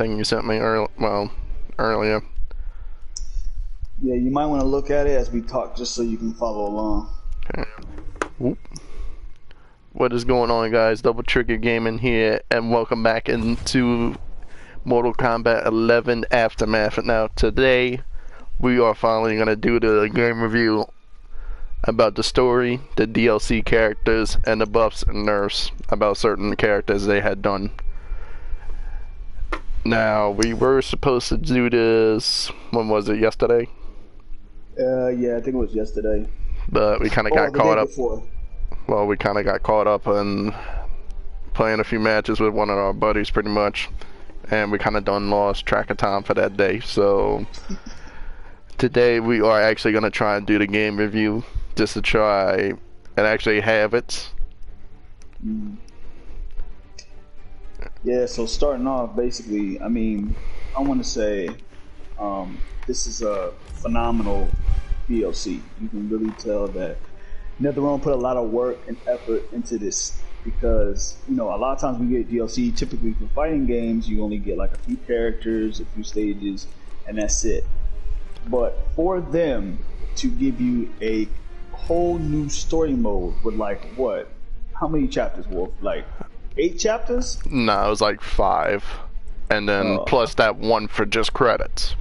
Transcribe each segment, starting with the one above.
thing you sent me earlier. Yeah, you might want to look at it as we talk, just so you can follow along. Okay. Whoop. What is going on, guys? Double Trigger Gaming here, and welcome back into Mortal Kombat 11 Aftermath. Now, today we are finally going to do the game review about the story, the DLC characters, and the buffs and nerfs about certain characters they had done. Now, we were supposed to do this, when was it, yesterday? Yeah, I think it was yesterday. But we kind of got the caught day up. before. Well, we kind of got caught up in playing a few matches with one of our buddies, pretty much. And we kind of lost track of time for that day. So, today we are actually going to try and do the game review, just to try and actually have it. Yeah, so starting off, basically, I mean, I want to say this is a phenomenal DLC. You can really tell that NetherRealm put a lot of work and effort into this because, you know, a lot of times we get DLC, typically for fighting games, you only get like a few characters, a few stages, and that's it. But for them to give you a whole new story mode with like, what? How many chapters, Wolf? Like 8 chapters? No, it was like 5. And then plus that one for just credits.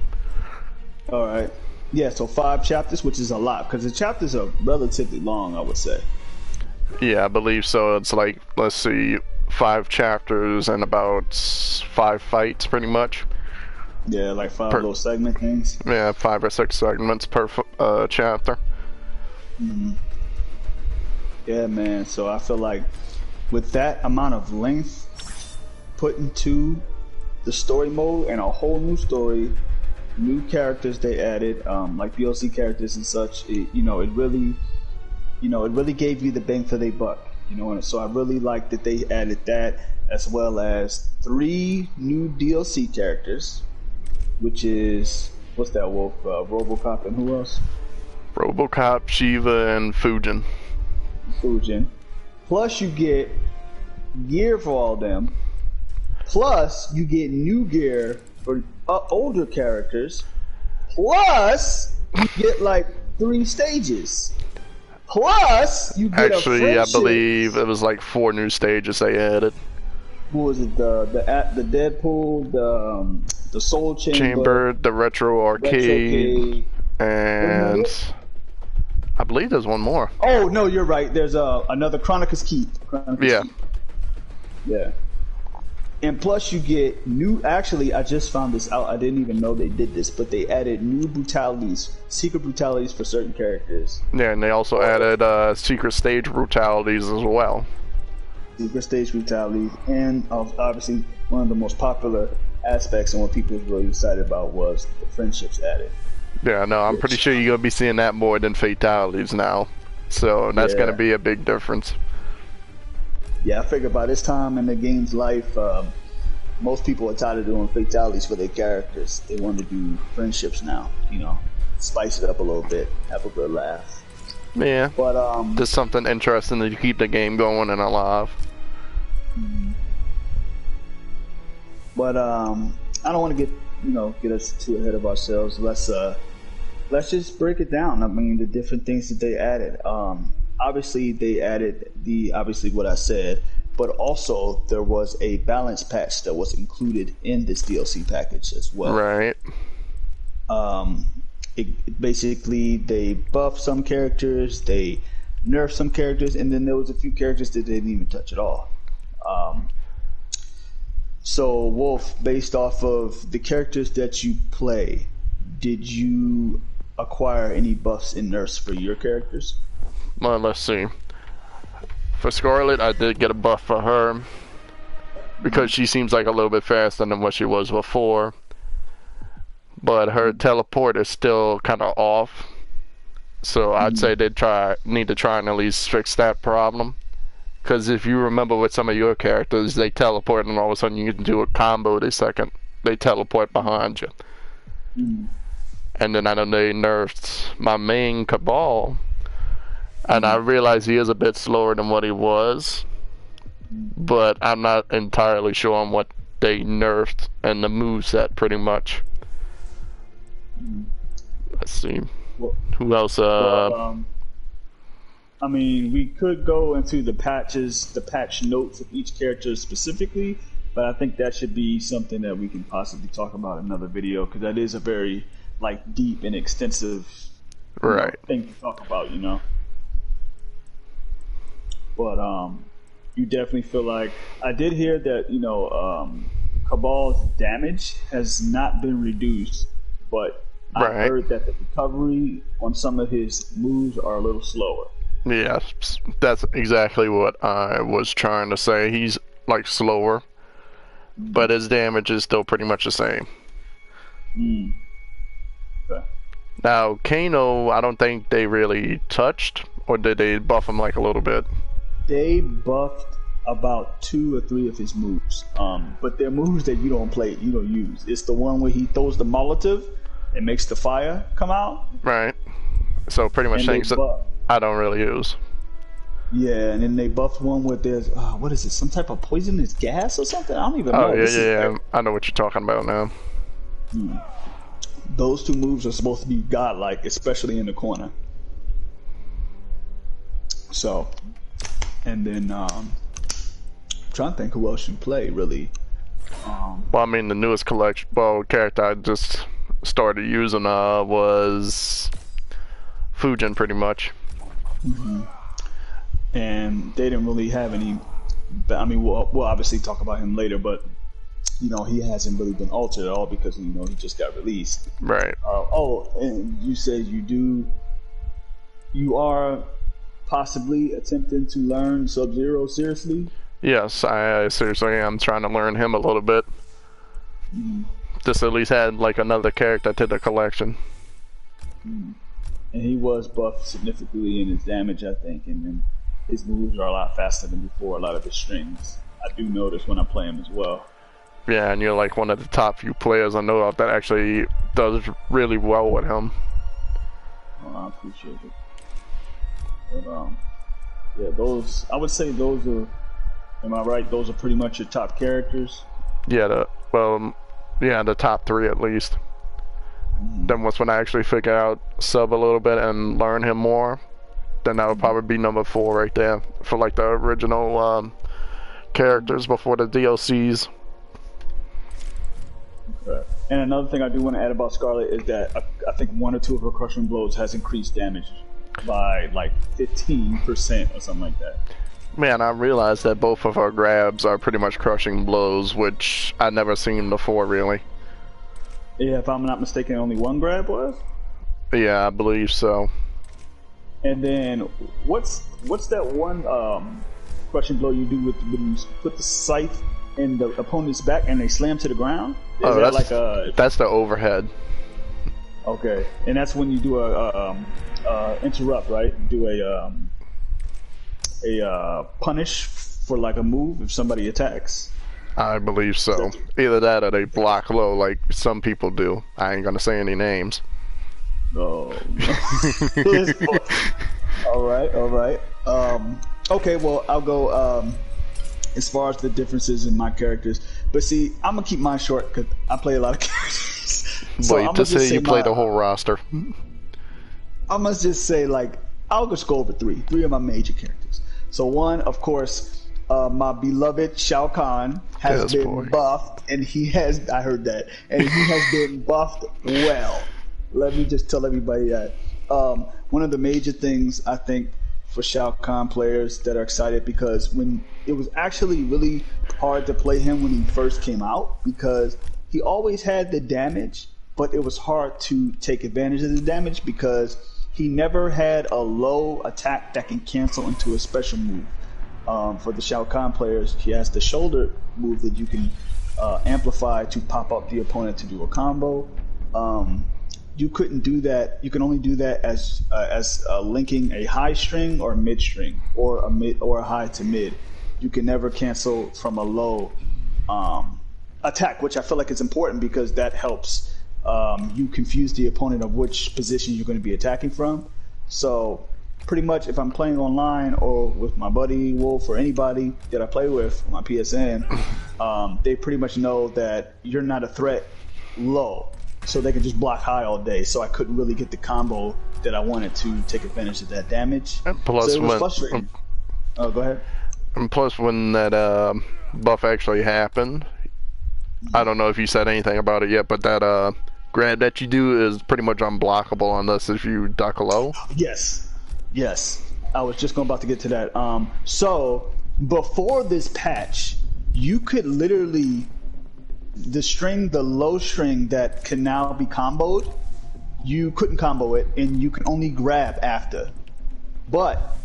Alright. Yeah, so 5 chapters, which is a lot, because the chapters are relatively long, I would say. Yeah, I believe so. It's like, let's see, 5 chapters and about 5 fights, pretty much. Yeah, like 5 little segment things. Yeah, 5 or 6 segments per chapter. Mm-hmm. Yeah, man, so I feel like with that amount of length put into the story mode and a whole new story, new characters they added, like DLC characters and such, it really gave you the bang for their buck, and so I really like that they added that, as well as 3 new DLC characters, which is, what's that, Wolf? Robocop and who else? Robocop, Shiva, and Fujin. Plus you get gear for all of them. Plus you get new gear for older characters. Plus you get like 3 stages. Plus you get actually, I believe it was like 4 new stages they added. What was it? The Deadpool, the Soul Chamber, the Retro Arcade, and I believe there's one more. Oh no, you're right. There's another Chronicus Keep. Yeah. Keep. Yeah. And plus you get new, actually I just found this out, I didn't even know they did this, but they added new brutalities, secret brutalities for certain characters. Yeah, and they also added secret stage brutalities as well. Secret stage brutalities, and obviously one of the most popular aspects and what people were really excited about was the friendships added. Yeah, no, I'm pretty sure you're going to be seeing that more than fatalities now. So that's going to be a big difference. Yeah, I figure by this time in the game's life, most people are tired of doing fatalities for their characters. They want to do friendships now, spice it up a little bit, have a good laugh. Yeah, but just something interesting to keep the game going and alive. But I don't want to get us too ahead of ourselves. Let's just break it down. I mean, the different things that they added. Obviously, they added obviously what I said, but also there was a balance patch that was included in this DLC package as well. Right. Basically, they buffed some characters, they nerfed some characters, and then there was a few characters that they didn't even touch at all. So, Wolf, based off of the characters that you play, did you acquire any buffs and nerfs for your characters? Well, let's see. For Scarlet, I did get a buff for her because she seems like a little bit faster than what she was before. But her teleport is still kind of off. So I'd say they need to try and at least fix that problem. Because if you remember with some of your characters, they teleport and all of a sudden you can do a combo the second they teleport behind you. And then I know they nerfed my main Cabal. And I realize he is a bit slower than what he was. But I'm not entirely sure on what they nerfed in the moveset pretty much. Let's see. Well, Who else? I mean, we could go into the patches, the patch notes of each character specifically, but I think that should be something that we can possibly talk about in another video, because that is a very like deep and extensive thing to talk about, you know. But you definitely feel like I did hear that, you know, Cabal's damage has not been reduced, but I heard that the recovery on some of his moves are a little slower. Yeah, that's exactly what I was trying to say. He's like slower, but his damage is still pretty much the same. Okay. Now, Kano, I don't think they really touched, or did they buff him like a little bit? They buffed about 2 or 3 of his moves, but they're moves that you don't play, you don't use. It's the one where he throws the Molotov and makes the fire come out. Right. So pretty much things that I don't really use. Yeah, and then they buffed one where there's what is it? Some type of poisonous gas or something? I don't even know. Oh yeah. I know what you're talking about now. Those 2 moves are supposed to be godlike, especially in the corner. So, and then I'm trying to think who else you play really. Well, I mean, the newest character I just started using was Fujin, pretty much. And they didn't really have any. I mean, we'll obviously talk about him later, but you know, he hasn't really been altered at all because, you know, he just got released. Right. And you said you are possibly attempting to learn Sub-Zero seriously? Yes, I seriously am trying to learn him a little bit. Just at least had like another character to the collection. And he was buffed significantly in his damage, I think, and then his moves are a lot faster than before, a lot of his strings. I do notice when I play him as well. Yeah, and you're like one of the top few players I know of that actually does really well with him. Well, I appreciate it. But, yeah, those, I would say those are, am I right? Those are pretty much your top characters? Yeah, the top 3 at least. Then once when I actually figure out Sub a little bit and learn him more, then that would probably be number 4 right there for like the original characters before the DLCs. Okay. And another thing I do want to add about Scarlet is that I think 1 or 2 of her crushing blows has increased damage by like 15% or something like that. Man, I realized that both of her grabs are pretty much crushing blows, which I never seen before, really. Yeah, if I'm not mistaken, only 1 grab was? Yeah, I believe so. And then, what's that one crushing blow you do when you put the scythe in the opponent's back and they slam to the ground? That's the overhead. Okay, and that's when you do a interrupt, right? Do a punish for like a move if somebody attacks. I believe so. Either that or they block low like some people do. I ain't gonna say any names. Oh. All right. Okay, well, I'll go as far as the differences in my characters. But see, I'm gonna keep mine short because I play a lot of characters. So wait, to say you play the whole roster. I must just say, like, I'll just go over 3 of my major characters. So 1, of course, my beloved Shao Kahn has been buffed, and he has, I heard that, and he has been buffed well. Let me just tell everybody that. One of the major things, I think, for Shao Kahn players that are excited, because when it was actually really hard to play him when he first came out, because he always had the damage, but it was hard to take advantage of the damage because he never had a low attack that can cancel into a special move. For the Shao Kahn players, he has the shoulder move that you can amplify to pop up the opponent to do a combo. You couldn't do that. You can only do that as linking a high string or mid string, or a high to mid. You can never cancel from a low attack, which I feel like is important because that helps you confuse the opponent of which position you're going to be attacking from. So pretty much if I'm playing online or with my buddy Wolf or anybody that I play with on my PSN, they pretty much know that you're not a threat low, so they can just block high all day. So I couldn't really get the combo that I wanted to take advantage of that damage. And plus, so it was frustrating. Oh, go ahead. And plus, when that buff actually happened, I don't know if you said anything about it yet, but that grab that you do is pretty much unblockable unless if you duck low. Yes, yes. I was just about to get to that. So before this patch, you could literally the low string that can now be comboed. You couldn't combo it, and you can only grab after. But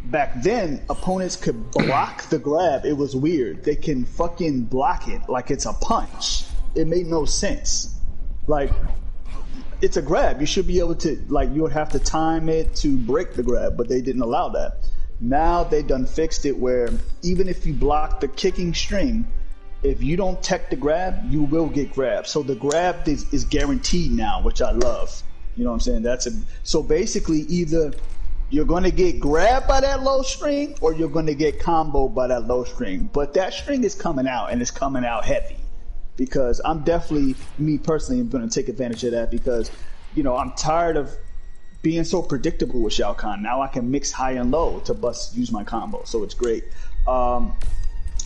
back then, opponents could block the grab. It was weird. They can fucking block it like it's a punch. It made no sense. Like, it's a grab. You should be able to, like, you would have to time it to break the grab, but they didn't allow that. Now they done fixed it where even if you block the kicking string, if you don't tech the grab, you will get grabbed. So the grab is guaranteed now, which I love. You know what I'm saying? So basically either you're going to get grabbed by that low string or you're going to get comboed by that low string. But that string is coming out, and it's coming out heavy. Because I'm definitely, me personally, am going to take advantage of that because, you know, I'm tired of being so predictable with Shao Kahn. Now I can mix high and low to use my combo. So it's great.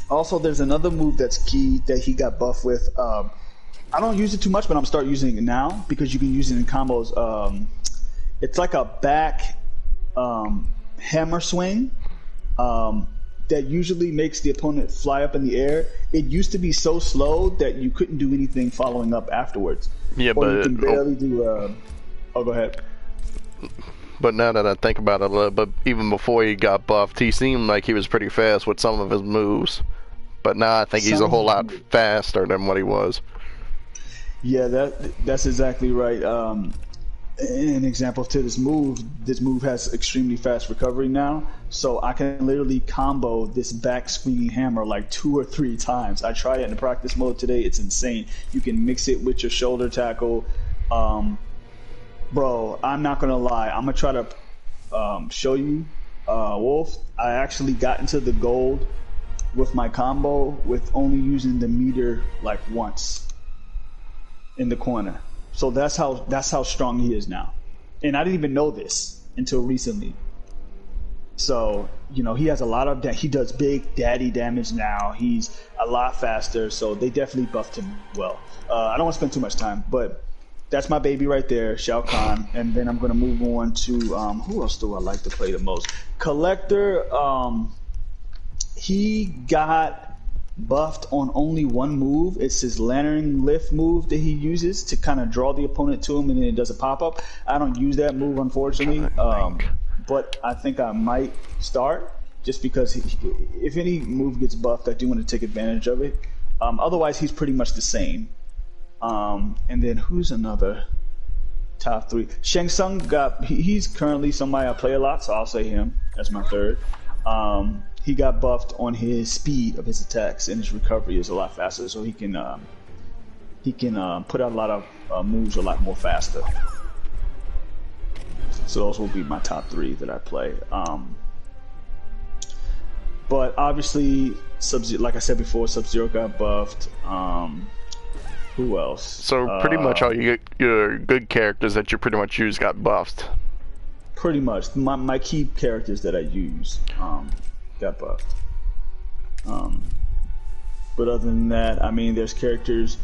Also, there's another move that's key that he got buffed with. I don't use it too much, but I'm starting using it now because you can use it in combos. It's like a back hammer swing that usually makes the opponent fly up in the air. It used to be so slow that you couldn't do anything following up afterwards. Yeah, or but you can barely do. Go ahead. But now that I think about it a little bit, even before he got buffed, he seemed like he was pretty fast with some of his moves. But now I think he's a whole lot faster than what he was. Yeah, that's exactly right. An example to this move has extremely fast recovery now, so I can literally combo this back swinging hammer like 2 or 3 times. I tried it in practice mode today. It's insane. You can mix it with your shoulder tackle. Bro, I'm not gonna lie. I'm gonna try to show you, Wolf. I actually got into the gold with my combo with only using the meter like once in the corner. So that's how strong he is now. And I didn't even know this until recently. So, you know, he has a lot of he does big daddy damage now. He's a lot faster, so they definitely buffed him well. I don't want to spend too much time, but that's my baby right there, Shao Kahn. And then I'm going to move on to, who else do I like to play the most? Collector, he got buffed on only one move. It's his Lantern Lift move that he uses to kind of draw the opponent to him, and then it does a pop-up. I don't use that move, unfortunately, but I think I might start just because if any move gets buffed, I do want to take advantage of it. Otherwise, he's pretty much the same. And then who's another top 3? Shang Tsung he's currently somebody I play a lot, so I'll say him as my third. He got buffed on his speed of his attacks, and his recovery is a lot faster, so he can put out a lot of moves a lot more faster. So those will be my top 3 that I play. But obviously, like I said before, Sub-Zero got buffed. Who else? So pretty much all your good characters that you pretty much use got buffed. Pretty much. My key characters that I use got buffed. But other than that, I mean, there's characters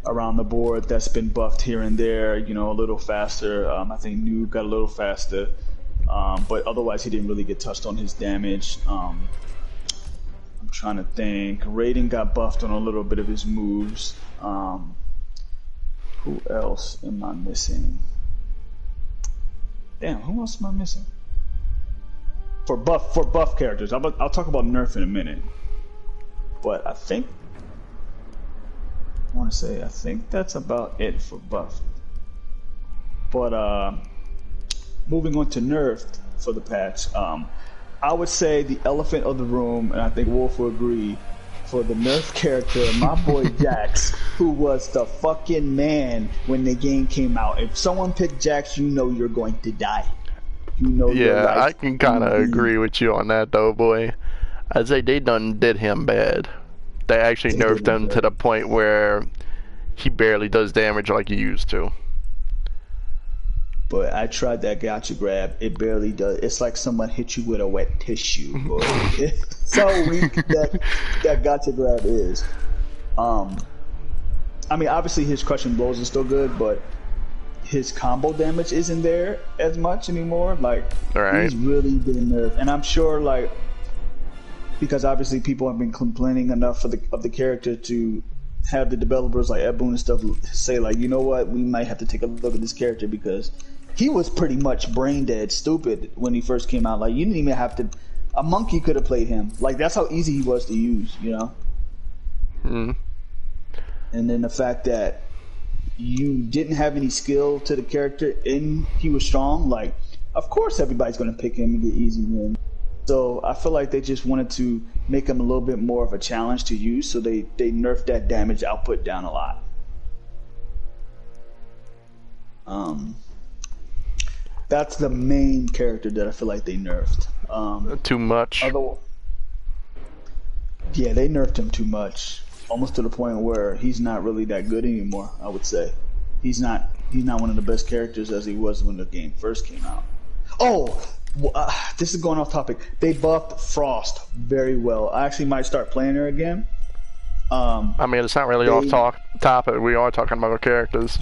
around the board that's been buffed here and there, you know, a little faster. I think Noob got a little faster. But otherwise, he didn't really get touched on his damage. I'm trying to think. Raiden got buffed on a little bit of his moves. Who else am I missing? Damn, who else am I missing? For buff characters. I'll talk about nerf in a minute. But I think that's about it for buff. But moving on to nerfed for the patch, I would say the elephant of the room, and I think Wolf will agree, for the nerf character, my boy Jax, who was the fucking man when the game came out. If someone picked Jax, you know you're going to die. You know. Yeah, I can kind of agree with you on that, though, boy. I'd say they done did him bad. They actually They nerfed did him him to the dirty. point where he barely does damage like he used to. But I tried that gotcha grab. It barely does. It's like someone hit you with a wet tissue, boy. It's how weak that gotcha grab is. I mean, obviously his crushing blows are still good, but his combo damage isn't there as much anymore. Like, Right. he's really been nerfed, and I'm sure, like, because obviously people have been complaining enough of the character to have the developers like Ed Boon and stuff say, like, you know what, we might have to take a look at this character, because he was pretty much brain dead stupid when he first came out. Like, you didn't even have to. A monkey could have played him. Like, that's how easy he was to use, you know. And then the fact that you didn't have any skill to the character and he was strong, like, of course everybody's going to pick him and get easy wins. So I feel like they just wanted to make him a little bit more of a challenge to use, so they nerfed that damage output down a lot. That's the main character that I feel like they nerfed. Too much. Yeah, they nerfed him too much, almost to the point where he's not really that good anymore. I would say he's not one of the best characters as he was when the game first came out. Oh, this is going off topic. They buffed Frost very well. I actually might start playing her again. I mean, it's not really off topic. We are talking about our characters.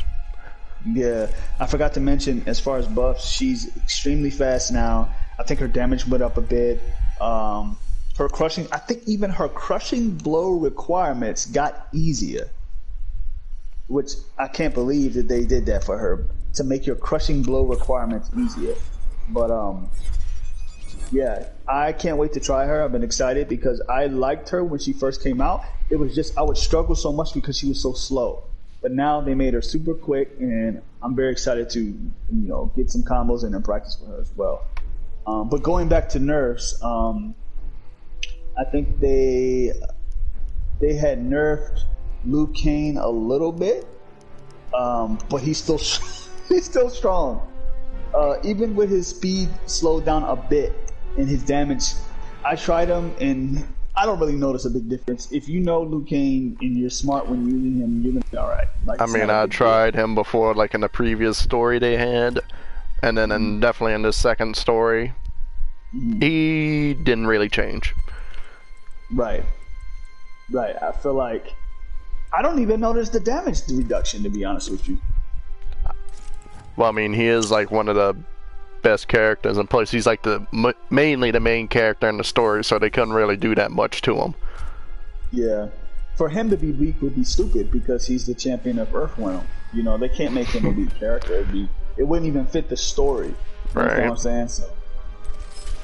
Yeah, I forgot to mention, as far as buffs, she's extremely fast now. I think her damage went up a bit. Her crushing, I think even her crushing blow requirements got easier, which I can't believe that they did that for her, to make your crushing blow requirements easier. But yeah, I can't wait to try her. I've been excited because I liked her when she first came out. It was just, I would struggle so much because she was so slow. But now they made her super quick, and I'm very excited to, get some combos in and practice with her as well. But going back to nerfs, I think they had nerfed Liu Kang a little bit, but he's still strong. Even with his speed slowed down a bit and his damage, I tried him and I don't really notice a big difference. If you know Liu Kang and you're smart when using him, you're gonna be alright. Like, I mean, I tried him before, like in the previous story they had, and then definitely in the second story, he didn't really change. Right. I feel like I don't even notice the damage reduction, to be honest with you. Well, I mean, he is like one of the best characters, and plus he's like mainly the main character in the story, so they couldn't really do that much to him. Yeah. For him to be weak would be stupid because he's the champion of Earthrealm. They can't make him a weak character. It wouldn't even fit the story. Right. You know what I'm saying? So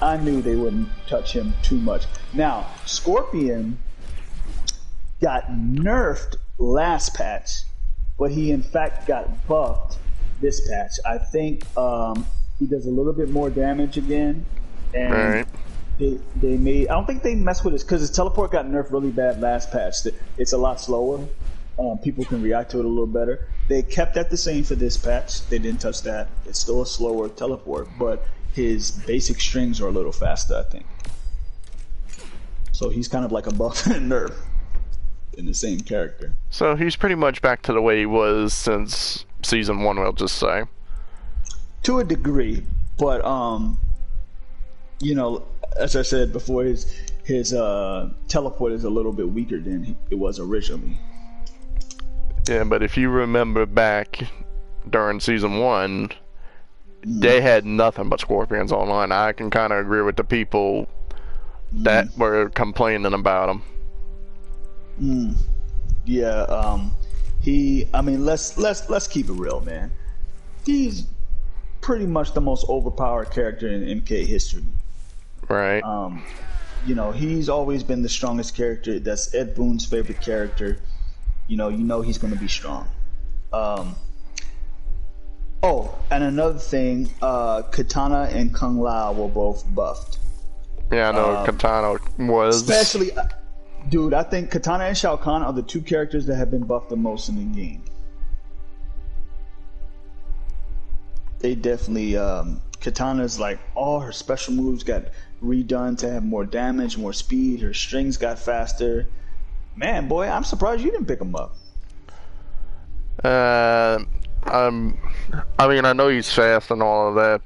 I knew they wouldn't touch him too much. Now, Scorpion got nerfed last patch, but he in fact got buffed this patch. I think he does a little bit more damage again, and Right. they made. I don't think they messed with it because his teleport got nerfed really bad last patch. It's a lot slower. People can react to it a little better. They kept that the same for this patch. They didn't touch that. It's still a slower teleport, but his basic strings are a little faster, I think. So he's kind of like a buff and a nerf in the same character. So he's pretty much back to the way he was since season 1, we'll just say. To a degree, but as I said before, his teleport is a little bit weaker than it was originally. Yeah, but if you remember back during season 1, they had nothing but Scorpions online. I can kind of agree with the people that were complaining about him. Yeah, I mean, let's keep it real, man. He's pretty much the most overpowered character in MK history. Right. He's always been the strongest character. That's Ed Boon's favorite character. He's going to be strong. Oh, and another thing, Katana and Kung Lao were both buffed. Yeah, I know Katana was. Especially, dude, I think Katana and Shao Kahn are the two characters that have been buffed the most in the game. They definitely, Katana's like, all her special moves got redone to have more damage, more speed. Her strings got faster. Man, boy, I'm surprised you didn't pick him up. Uh, I mean, I know he's fast and all of that,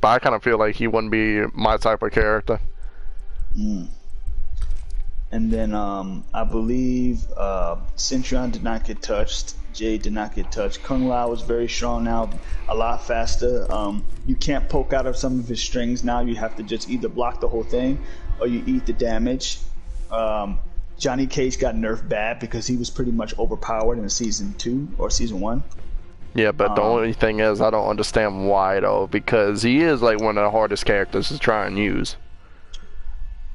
but I kind of feel like he wouldn't be my type of character. Mm. And then I believe Centurion did not get touched. Jade did not get touched. Kung Lao is very strong now, a lot faster. You can't poke out of some of his strings now. You have to just either block the whole thing or you eat the damage. Johnny Cage got nerfed bad because he was pretty much overpowered in season 2 or season 1. Yeah, but the only thing is, I don't understand why though, because he is like one of the hardest characters to try and use.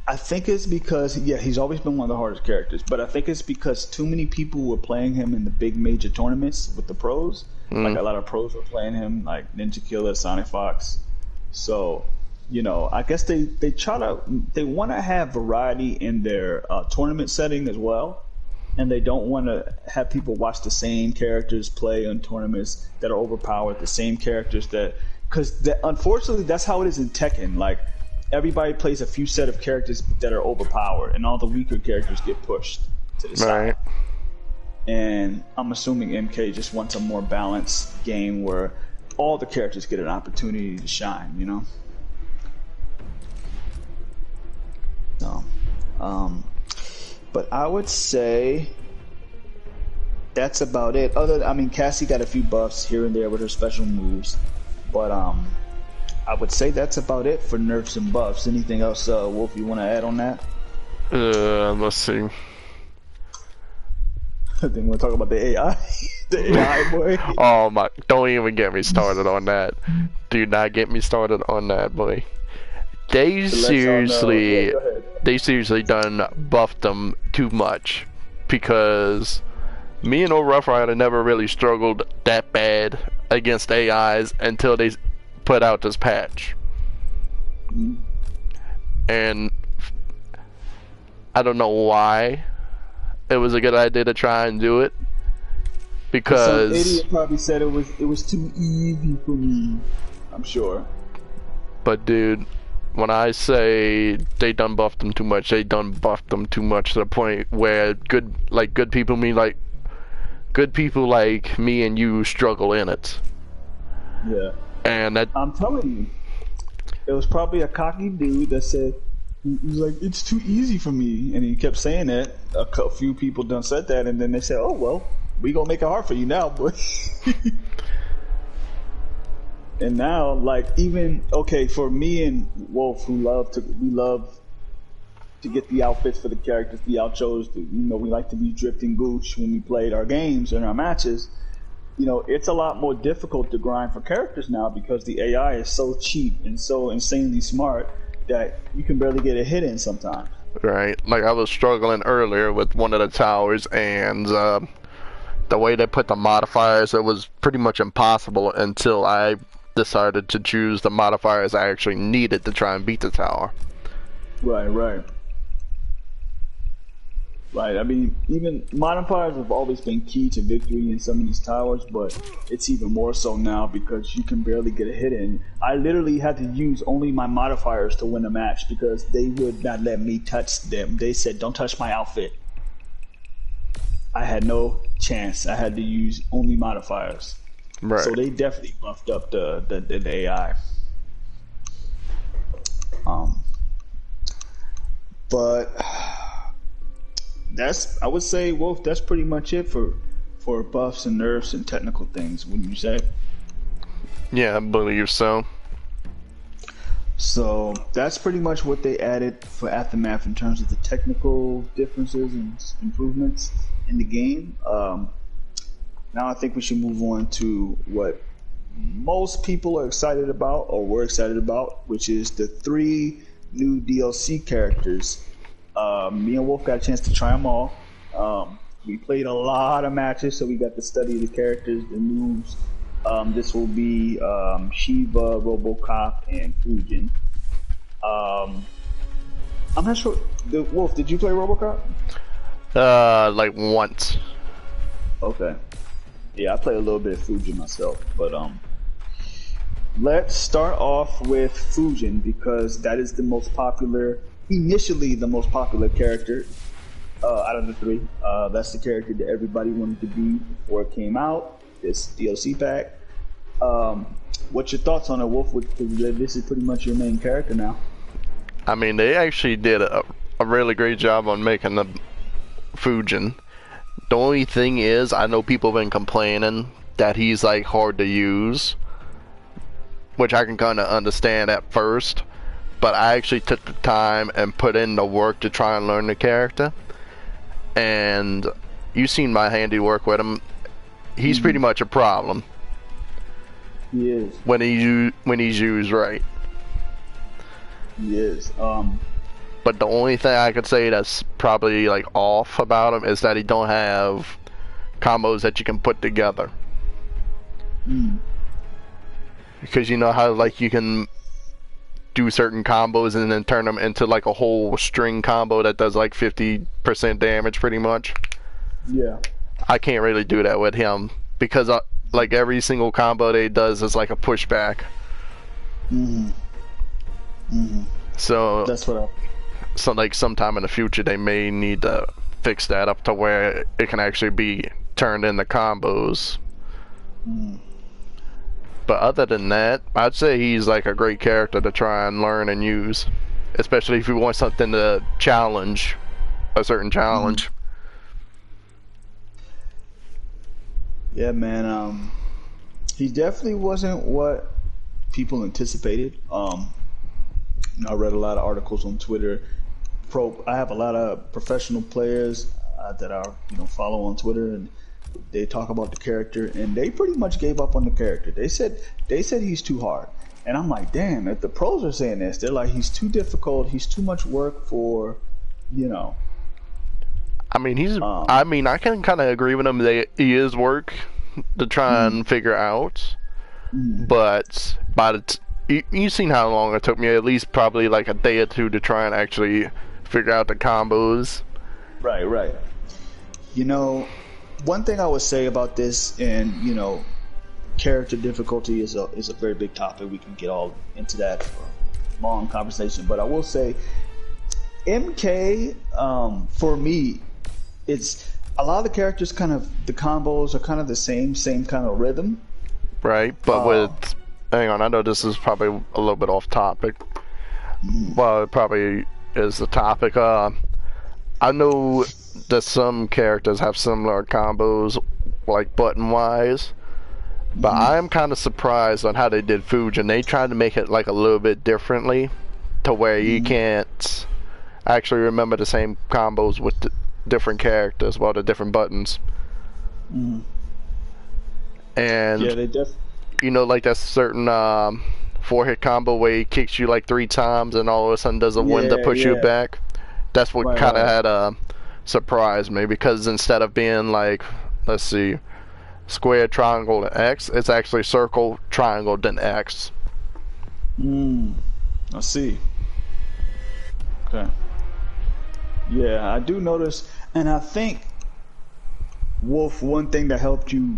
I think it's because, yeah, he's always been one of the hardest characters, but I think it's because too many people were playing him in the big major tournaments with the pros. Like a lot of pros were playing him, like Ninja Killer, Sonic Fox. So, you know, I guess they want to have variety in their tournament setting as well, and they don't want to have people watch the same characters play in tournaments that are overpowered, the same characters because unfortunately that's how it is in Tekken. Like, everybody plays a few set of characters that are overpowered, and all the weaker characters get pushed to the side. Right. And I'm assuming MK just wants a more balanced game where all the characters get an opportunity to shine, you know? So, but I would say that's about it. I mean, Cassie got a few buffs here and there with her special moves, but I would say that's about it for nerfs and buffs. Anything else, Wolf, you want to add on that? Let's see. Then we'll talk about the AI. The AI, boy. Oh my, don't even get me started on that. Do not get me started on that, boy. They seriously done buffed them too much, because me and Oruffryder never really struggled that bad against AIs until they put out this patch. And I don't know why it was a good idea to try and do it, because some idiot probably said it was too easy for me, I'm sure. But dude, when I say they done buffed them too much, they done buffed them too much to the point where good people like me and you struggle in it. Yeah. And that, I'm telling you, it was probably a cocky dude that said, he was like, it's too easy for me, and he kept saying that. A few people done said that, and then they said, oh well, we gonna make it hard for you now, boy. And now, like, even for me and Wolf, we love to get the outfits for the characters, the outros. We like to be drifting gooch when we played our games and our matches. You know, it's a lot more difficult to grind for characters now because the AI is so cheap and so insanely smart that you can barely get a hit in sometimes. right, like I was struggling earlier with one of the towers, and the way they put the modifiers, it was pretty much impossible until I decided to choose the modifiers I actually needed to try and beat the tower. Right. I mean, even modifiers have always been key to victory in some of these towers, but it's even more so now because you can barely get a hit in. I literally had to use only my modifiers to win a match because they would not let me touch them. They said, don't touch my outfit. I had no chance. I had to use only modifiers. Right. So they definitely buffed up the AI. But I would say, Wolf, that's pretty much it for buffs and nerfs and technical things, wouldn't you say? Yeah, I believe so. So that's pretty much what they added for Aftermath in terms of the technical differences and improvements in the game. Now I think we should move on to what most people are excited about, or were excited about, which is the 3 new DLC characters. Me and Wolf got a chance to try them all. We played a lot of matches, so we got to study the characters, the moves. This will be Shiva, RoboCop, and Fujin. I'm not sure. Wolf, did you play RoboCop? Like once. Okay. Yeah, I play a little bit of Fujin myself, but let's start off with Fujin because that is initially the most popular character. out of the three. That's the character that everybody wanted to be before it came out. This DLC pack. What's your thoughts on it, Wolf? Because this is pretty much your main character now. I mean, they actually did a really great job on making the Fujin. The only thing is, I know people have been complaining that he's like hard to use, which I can kind of understand at first, but I actually took the time and put in the work to try and learn the character, and you've seen my handiwork with him. He's pretty much a problem. He is. When he's used right. He is. But the only thing I could say that's probably like off about him is that he don't have combos that you can put together. Because you know how like you can do certain combos and then turn them into like a whole string combo that does like 50% damage pretty much. Yeah. I can't really do that with him because like every single combo that he does is like a pushback. So that's what so like sometime in the future they may need to fix that up to where it can actually be turned into combos. But other than that, I'd say he's like a great character to try and learn and use, especially if you want something to challenge a certain challenge. Yeah, man. He definitely wasn't what people anticipated. I read a lot of articles on Twitter. I have a lot of professional players that I follow on Twitter, and they talk about the character, and they pretty much gave up on the character. They said he's too hard, and I'm like, damn. If the pros are saying this, they're like, he's too difficult. He's too much work for, I mean, I can kind of agree with him that he is work to try and figure out, but you've seen how long it took me, at least probably like a day or two to try and actually figure out the combos. Right. One thing I would say about this, and character difficulty is a very big topic. We can get all into that for a long conversation, but I will say MK, for me, it's a lot of the characters the combos are kind of the same kind of rhythm. Right, but hang on, I know this is probably a little bit off topic. Well, it probably is the topic. I know that some characters have similar combos, like button-wise, but I am kind of surprised on how they did Fujin. They tried to make it like a little bit differently, to where you can't actually remember the same combos with the different characters, well, the different buttons. And yeah, they like that certain 4-hit combo where he kicks you like 3 times and all of a sudden does a wind to push you back. That's what kind of had surprised me, because instead of being like, let's see, square, triangle, and X, it's actually circle, triangle, then X. I see. Okay. Yeah, I do notice, and I think, Wolf, one thing that helped you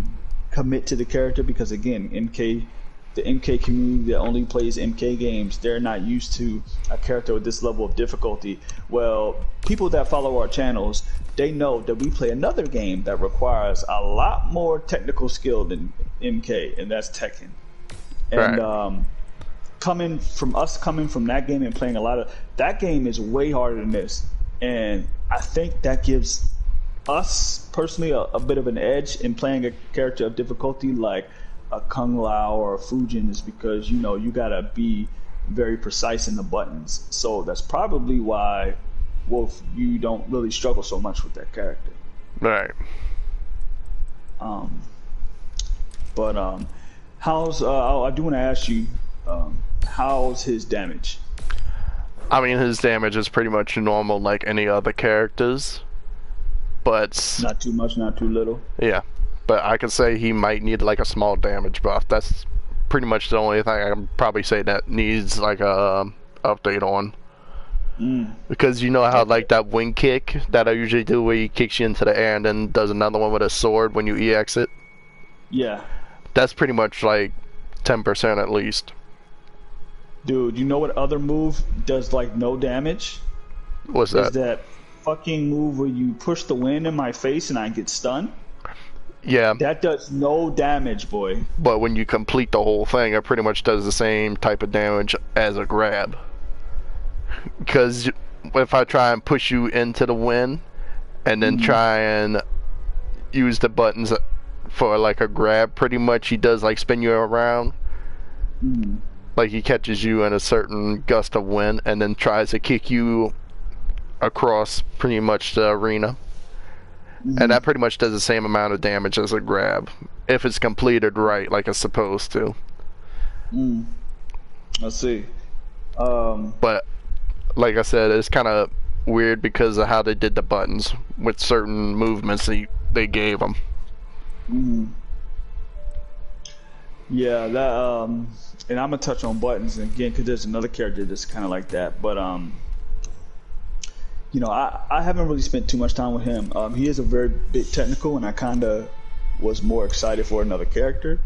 commit to the character, because again, the MK community that only plays MK games, they're not used to a character with this level of difficulty. Well, people that follow our channels, they know that we play another game that requires a lot more technical skill than MK, and that's Tekken. And coming from that game and playing a lot of that game is way harder than this, and I think that gives us personally a bit of an edge in playing a character of difficulty like a Kung Lao or a Fujin, is because you gotta be very precise in the buttons. So that's probably why, Wolf, you don't really struggle so much with that character. Right. But how's I do want to ask you, how's his damage? I mean, his damage is pretty much normal like any other characters, but not too much, not too little. Yeah, but I could say he might need like a small damage buff. That's pretty much the only thing I can probably say that needs like a update on. Because you know how like that wing kick that I usually do where he kicks you into the air and then does another one with a sword when you EX it? Yeah. That's pretty much like 10% at least. Dude, you know what other move does like no damage? What's that? Is that fucking move where you push the wind in my face and I get stunned? Yeah, That does no damage, boy. but when you complete the whole thing, it pretty much does the same type of damage as a grab. Because if I try and push you into the wind, and then try and use the buttons for like a grab, pretty much he does like spin you around. Like he catches you in a certain gust of wind and then tries to kick you across pretty much the arena. And that pretty much does the same amount of damage as a grab, if it's completed right, like it's supposed to. I see. But like I said, it's kind of weird because of how they did the buttons with certain movements they gave them. Yeah, that and I'm gonna touch on buttons again because there's another character that's kind of like that. But you know, I haven't really spent too much time with him. He is a very bit technical, and I kind of was more excited for another character,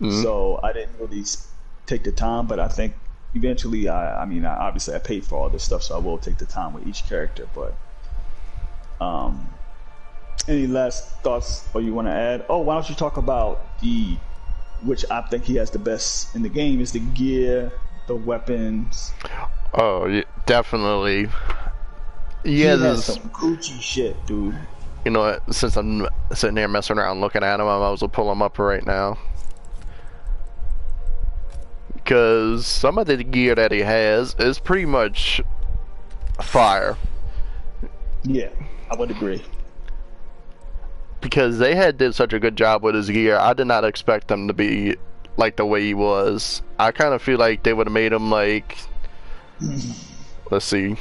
so I didn't really take the time. But I think eventually, I mean, obviously I paid for all this stuff, so I will take the time with each character. But any last thoughts or you want to add? Oh, why don't you talk about which I think he has the best in the game is the gear, the weapons. Oh, yeah, definitely. Yeah, he has some Gucci shit, dude. You know what? Since I'm sitting here messing around looking at him, I might as well pull him up right now. Because some of the gear that he has is pretty much fire. Yeah, I would agree. Because they had did such a good job with his gear, I did not expect him to be like the way he was. I kind of feel like they would have made him like, let's see,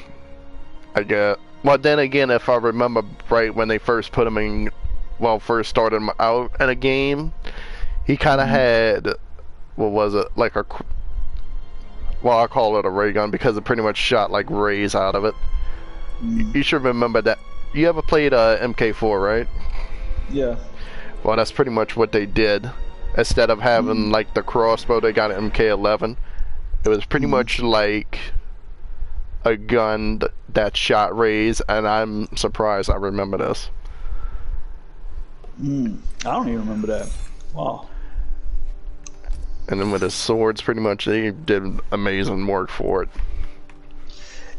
I guess. Well, then again, if I remember right, when they first put him in, well, first started him out in a game, he kind of had, what was it, like a, well, I call it a ray gun because it pretty much shot like rays out of it. You should remember that. You ever played Mk4, right? Yeah. Well, that's pretty much what they did. Instead of having like the crossbow, they got an Mk11. It was pretty much like a gun that shot rays, and I'm surprised I remember this. I don't even remember that. Wow. And then with his swords, pretty much they did amazing work for it.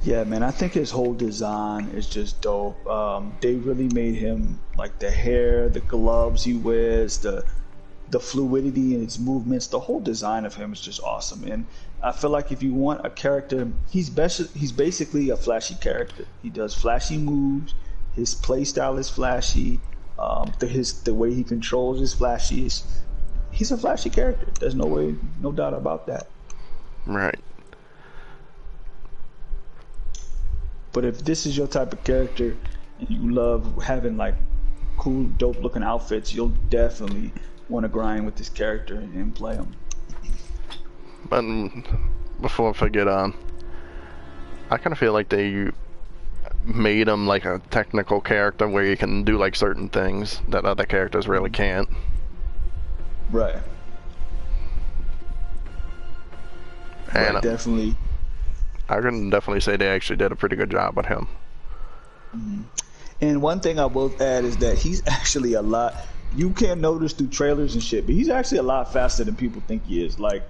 Yeah, man, I think his whole design is just dope. They really made him, like the hair, the gloves he wears, the fluidity in his movements, the whole design of him is just awesome. And I feel like if you want a character, he's basically a flashy character. He does flashy moves. His play style is flashy. The way he controls is flashy. He's a flashy character. There's no doubt about that. Right. But if this is your type of character and you love having like cool, dope looking outfits, you'll definitely want to grind with this character and play him. But before I forget on, I kind of feel like they made him like a technical character where you can do like certain things that other characters really can't. Right. And right, definitely. I can definitely say they actually did a pretty good job with him. And one thing I will add is that he's actually a lot. You can't notice through trailers and shit, but he's actually a lot faster than people think he is. Like,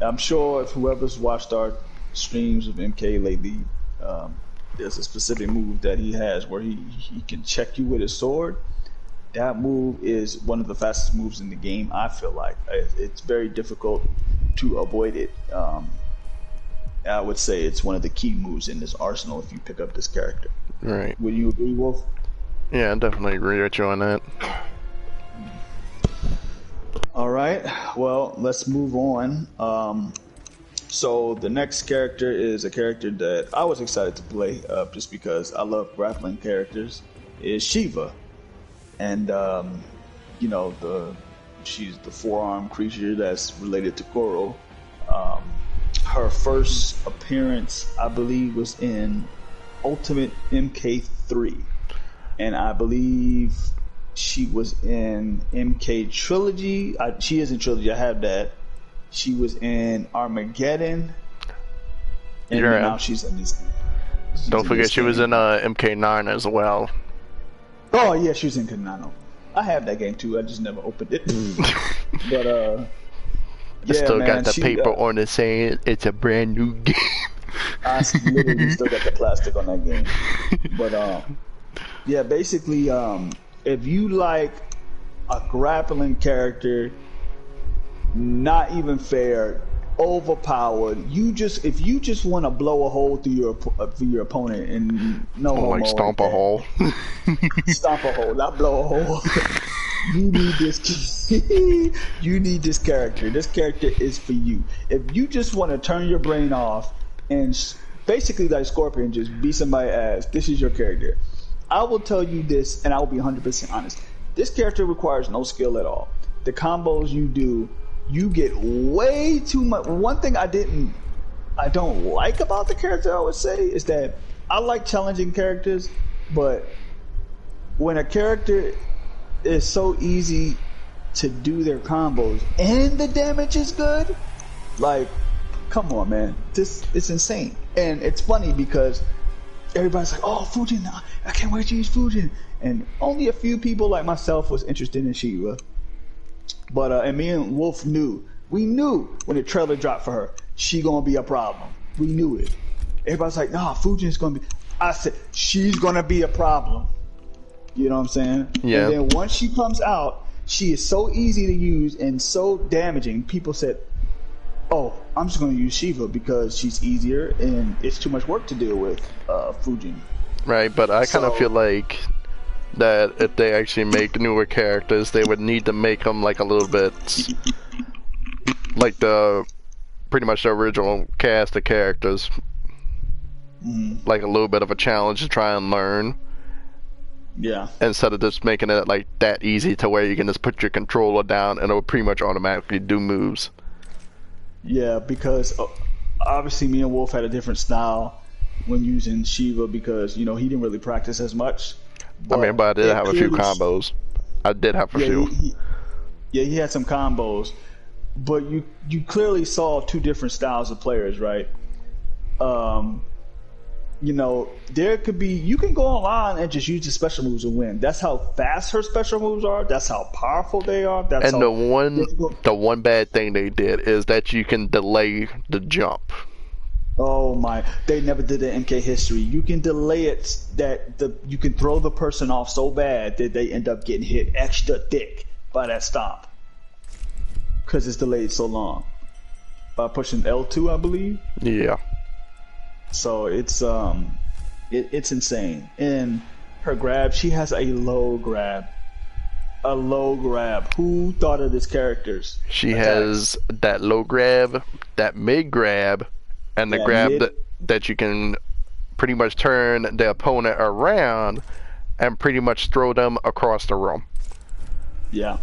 I'm sure if whoever's watched our streams of MK lately, there's a specific move that he has where he can check you with his sword. That move is one of the fastest moves in the game, I feel like. It's very difficult to avoid it. I would say it's one of the key moves in this arsenal if you pick up this character. Right. Would you agree, Wolf? Yeah, I definitely agree with you on that. All right. Well, let's move on. So the next character is a character that I was excited to play just because I love grappling characters. Is Shiva, and you know she's the four-armed creature that's related to Goro. Her first appearance, I believe, was in Ultimate Mk3, and I believe she was in MK Trilogy. She is in Trilogy. I have that. She was in Armageddon, and now she's in this. Don't in forget this she was game. in Mk9 as well. Oh yeah, she was in Kanano. I have that game too. I just never opened it. But I yeah, still got man. the She paper on it saying it's a brand new game. literally still got the plastic on that game. But yeah, basically, if you like a grappling character, not even fair, overpowered, if you just want to blow a hole through your opponent and no Oh, like homo like stomp a that, hole. stomp a hole, not blow a hole. You need this. You need this character. This character is for you. If you just want to turn your brain off and basically like Scorpion, just beat somebody's ass, this is your character. I will tell you this, and I will be 100% honest. This character requires no skill at all. The combos you do, you get way too much. One thing I don't like about the character, I would say, is that I like challenging characters, but when a character is so easy to do their combos and the damage is good, like, come on, man, it's insane. And it's funny because everybody's like, oh, Fujin, I can't wait to use Fujin, and only a few people like myself was interested in Shiva. But and me and Wolf we knew when the trailer dropped for her, she gonna be a problem. We knew it. Everybody's like, nah, Fujin's gonna be. I said, she's gonna be a problem. You know what I'm saying? Yeah. And then once she comes out, she is so easy to use and so damaging. People said, oh, I'm just going to use Shiva because she's easier and it's too much work to deal with Fujin. Right, but I kind of feel like that if they actually make newer characters, they would need to make them like a little bit like pretty much the original cast of characters. Like a little bit of a challenge to try and learn. Yeah. Instead of just making it like that easy to where you can just put your controller down and it'll pretty much automatically do moves. Yeah, because obviously me and Wolf had a different style when using Shiva because, he didn't really practice as much. But I did have a few combos. I did have a few. He had some combos. But you clearly saw two different styles of players, right? There could be, you can go online and just use the special moves and win. That's how fast her special moves are. That's how powerful they are. The one bad thing they did is that you can delay the jump. Oh my, they never did it in MK history. You can delay it you can throw the person off so bad that they end up getting hit extra thick by that stomp. Because it's delayed so long. By pushing L2, I believe. Yeah. So it's insane. And her grab, she has a low grab. Who thought of this characters? She has that low grab, that mid grab, and the grab that you can pretty much turn the opponent around and pretty much throw them across the room. Yeah.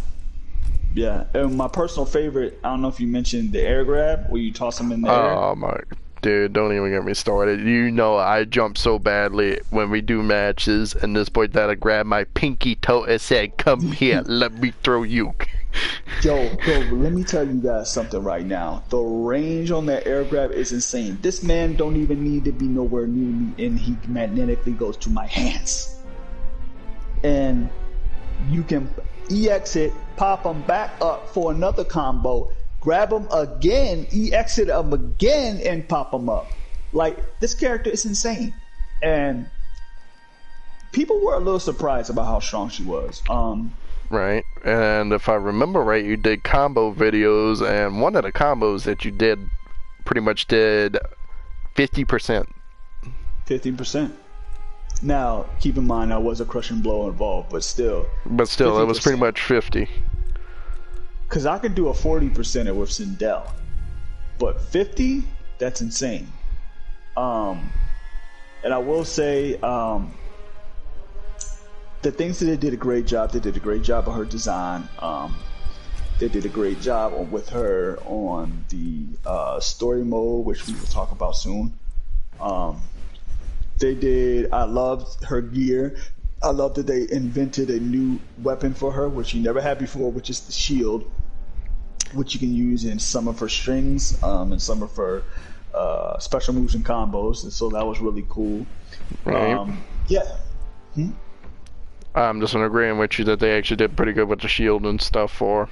Yeah. And my personal favorite, I don't know if you mentioned the air grab where you toss them in the air. Oh my dude, don't even get me started. I jump so badly when we do matches, and this boy that'll grab my pinky toe and said, come here, let me throw you. Yo, let me tell you guys something right now. The range on that air grab is insane. This man don't even need to be nowhere near me, and he magnetically goes to my hands. And you can EX it, pop him back up for another combo, grab him again, exit him again, and pop him up. Like, this character is insane. And people were a little surprised about how strong she was. Right. And if I remember right, you did combo videos, and one of the combos that you did pretty much did 50%. 50%. Now, keep in mind, there was a crushing blow involved, but still. But still, 50%. It was pretty much 50. Because I could do a 40% with Sindel. But 50? That's insane. And I will say, the things that they did a great job. They did a great job of her design. They did a great job with her on the story mode, which we will talk about soon. They did. I loved her gear. I love that they invented a new weapon for her, which she never had before, which is the shield, which you can use in some of her strings and some of her special moves and combos, and so that was really cool. Right. Yeah. I'm just in agreement with you that they actually did pretty good with the shield and stuff for.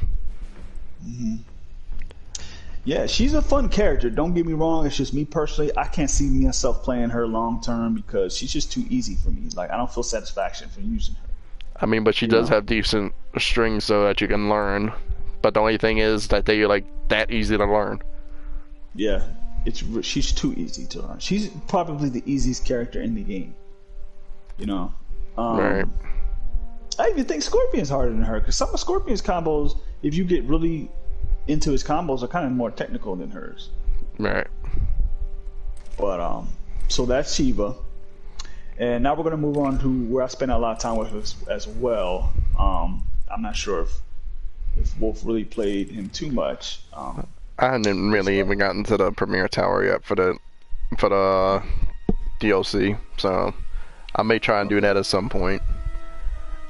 Yeah, she's a fun character. Don't get me wrong. It's just me personally. I can't see myself playing her long term because she's just too easy for me. Like I don't feel satisfaction from using her. I mean, but she does have decent strings so that you can learn. But the only thing is that they like that easy to learn. Yeah, she's too easy to learn. She's probably the easiest character in the game. You know. Right. I even think Scorpion's harder than her because some of Scorpion's combos, if you get really into his combos, are kind of more technical than hers. Right. But so that's Shiva, and now we're gonna move on to where I spent a lot of time with as well. I'm not sure if Wolf really played him too much. I hadn't really even gotten to the Premier Tower yet for the DLC, so I may try and do that at some point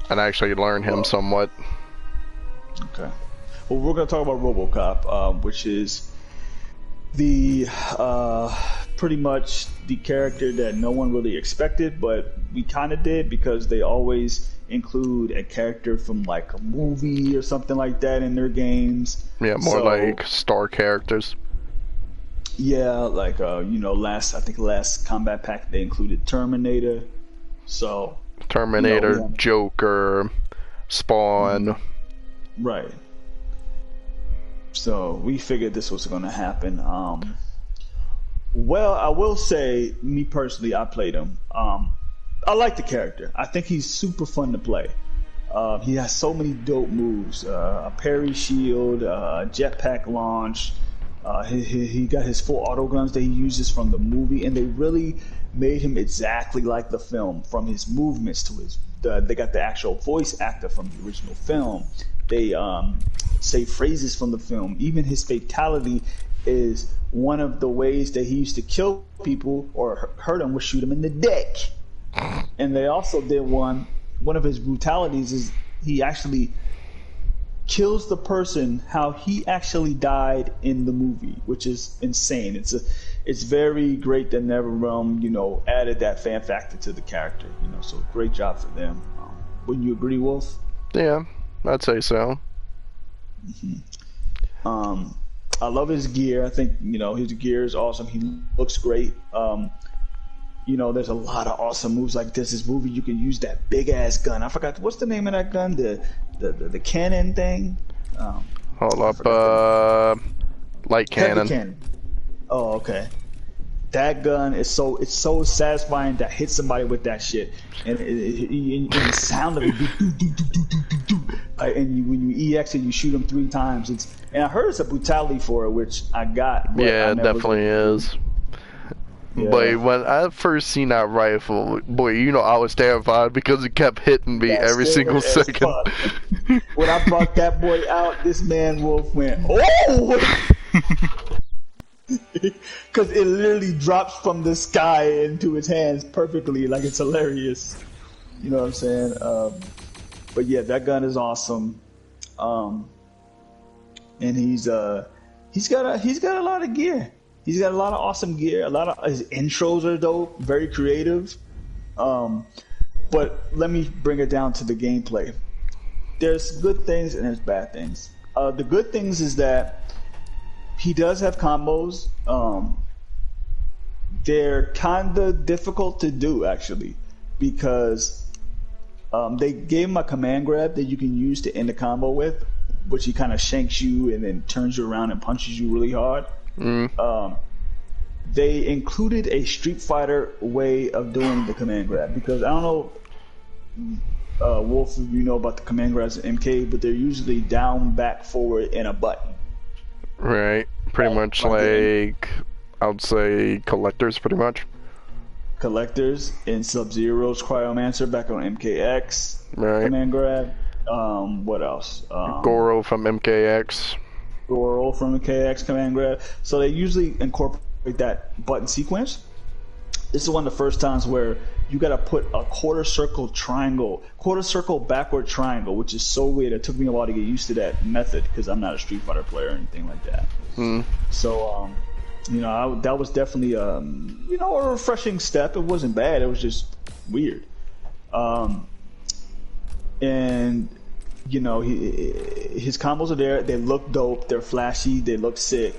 and actually learn him somewhat. Okay. Well, we're going to talk about RoboCop, which is the pretty much the character that no one really expected, but we kind of did because they always include a character from like a movie or something like that in their games. Yeah, more like star characters. Yeah, like last Combat Pack they included Terminator. So Terminator, Joker, Spawn. Right. So we figured this was going to happen. Well, I will say, me personally, I played him. I like the character. I think he's super fun to play. He has so many dope moves. A parry shield, jetpack launch. He got his full auto guns that he uses from the movie, and they really made him exactly like the film, from his movements to his. They got the actual voice actor from the original film. They say phrases from the film. Even his fatality is one of the ways that he used to kill people or hurt them was shoot them in the dick. And they also did one of his brutalities is he actually kills the person how he actually died in the movie, which is insane. It's very great that NetherRealm, added that fan factor to the character, so great job for them. Wouldn't you agree, Wolf? Yeah, I'd say so. I love his gear. I think, his gear is awesome. He looks great. There's a lot of awesome moves like this. This movie, you can use that big ass gun. I forgot what's the name of that gun. The cannon thing. Hold up. Light cannon. Heavy cannon. Oh, okay. That gun is so satisfying to hit somebody with that shit, and the sound of it, and when you EX it, you shoot them 3 times. And I heard it's a brutality for it, which I got. But yeah, it definitely is. Yeah. But when I first seen that rifle, boy, I was terrified because it kept hitting me every single second. When I brought that boy out, this man Wolf went, oh! Because it literally drops from the sky into his hands perfectly, like it's hilarious. You know what I'm saying? But yeah, that gun is awesome. And he's got a lot of gear. He's got a lot of awesome gear. A lot of his intros are dope, very creative. But let me bring it down to the gameplay. There's good things and there's bad things. The good things is that he does have combos. They're kind of difficult to do, actually, because they gave him a command grab that you can use to end a combo with, which he kind of shanks you and then turns you around and punches you really hard. They included a Street Fighter way of doing the command grab, because I don't know, Wolf, if you know about the command grabs in MK, but they're usually down, back, forward, and a button. Right, pretty much like I would say collectors, pretty much. Collectors in Sub-Zero's Cryomancer back on MKX. Right. Command grab. What else? Goro from MKX. Goro from MKX command grab. So they usually incorporate that button sequence. This is one of the first times where you got to put a quarter circle backward triangle, which is so weird. It took me a while to get used to that method because I'm not a Street Fighter player or anything like that. So You know, that was definitely you know, a refreshing step. It wasn't bad. It was just weird. Um, and you know, his combos are there. They look dope. They're flashy. They look sick.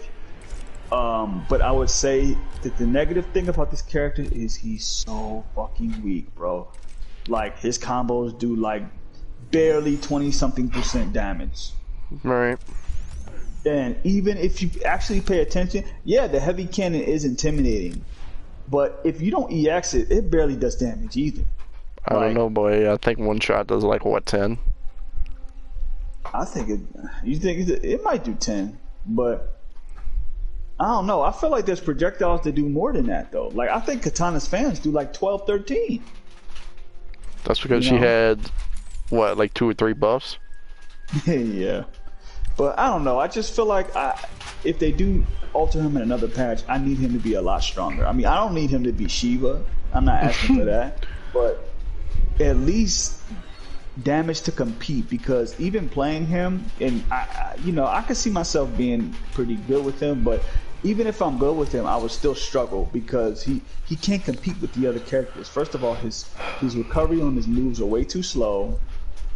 But I would say that the negative thing about this character is he's so fucking weak, bro. Like his combos do like barely 20-something% damage. Right. And even if you actually pay attention, yeah, the heavy cannon is intimidating. But if you don't EX it, it barely does damage either. I don't know, boy. I think one shot does like what, 10? I think it. You think it might do 10, but I don't know. I feel like there's projectiles that do more than that though. Like I think Katana's fans do like 12, 13. That's because she had what, like 2 or 3 buffs? Yeah. But I don't know. I just feel like if they do alter him in another patch, I need him to be a lot stronger. I mean, I don't need him to be Shiva. I'm not asking for that. But at least damage to compete, because even playing him, and you know, I could see myself being pretty good with him, but even if I'm good with him, I would still struggle because he can't compete with the other characters. First of all, his recovery on his moves are way too slow,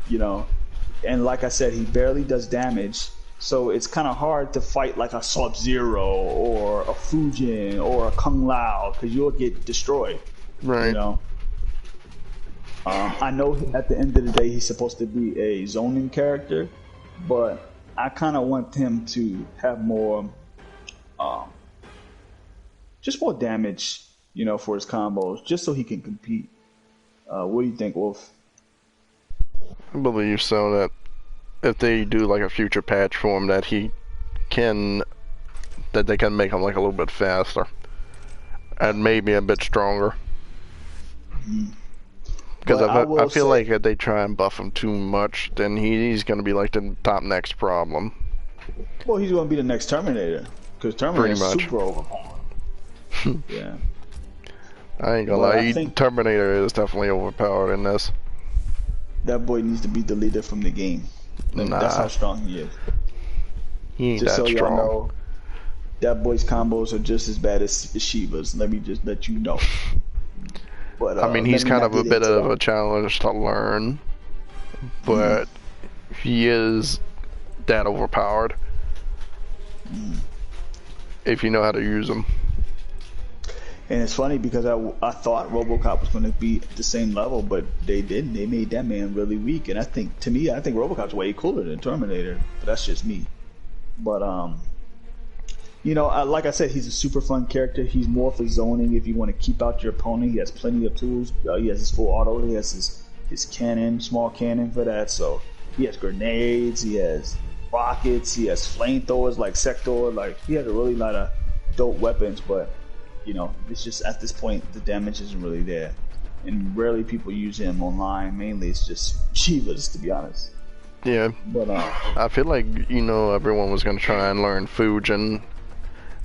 you know. And like I said, he barely does damage, so it's kind of hard to fight like a Sub-Zero or a Fujin or a Kung Lao because you'll get destroyed. Right. You know. I know at the end of the day he's supposed to be a zoning character, but I kind of want him to have more, just more damage, you know, for his combos, just so he can compete. What do you think, Wolf? I believe so, that if they do like a future patch for him, that they can make him like a little bit faster and maybe a bit stronger. Because I feel like if they try and buff him too much, then he's going to be like the top next problem. Well, he's going to be the next Terminator, because Terminator is super overpowered. Yeah. I ain't gonna lie, Terminator is definitely overpowered in this. That boy needs to be deleted from the game. That's how strong he is. He ain't just that so strong. Y'all know, that boy's combos are just as bad as Shiva's. Let me just let you know. But I mean, he's kind of a bit of a challenge to learn, but he is that overpowered if you know how to use him. And it's funny because I thought RoboCop was going to be at the same level, but they didn't. They made that man really weak, and I think RoboCop's way cooler than Terminator. But that's just me. But you know, like I said, he's a super fun character. He's more for zoning. If you want to keep out your opponent, he has plenty of tools. He has his full auto. He has his cannon, small cannon for that. So he has grenades. He has rockets. He has flamethrowers like Sector. Like he has a really lot of dope weapons, but you know, it's just at this point the damage isn't really there, and rarely people use him online. Mainly, it's just Shivas, to be honest. Yeah, but I feel like, you know, everyone was gonna try and learn Fujin,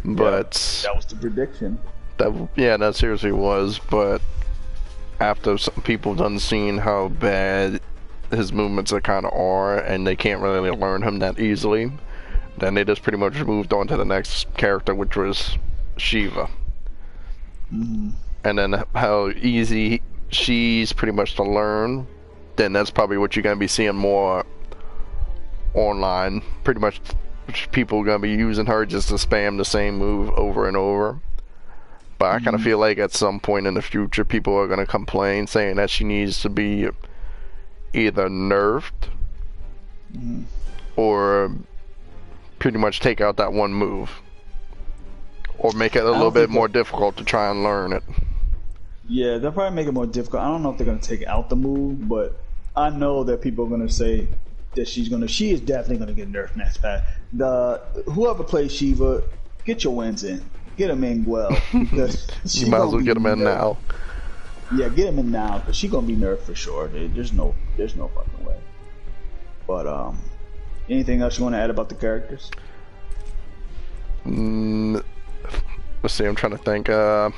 but that was the prediction. That seriously was. But after some people done seen how bad his movements kind of are, and they can't really learn him that easily, then they just pretty much moved on to the next character, which was Shiva. And then how easy she's pretty much to learn, then that's probably what you're going to be seeing more online. Pretty much people are going to be using her just to spam the same move over and over. But I kind of feel like at some point in the future people are going to complain saying that she needs to be either nerfed or pretty much take out that one move. Or make it a little bit more difficult to try and learn it. Yeah, they'll probably make it more difficult. I don't know if they're going to take out the move, but I know that people are going to say that she is definitely going to get nerfed next patch. Whoever plays Shiva, get your wins in. Get them in well. Because you might as well get them in now. Yeah, get them in now, because she's going to be nerfed for sure. There's no fucking way. But, anything else you want to add about the characters? Let's see, I'm trying to think. I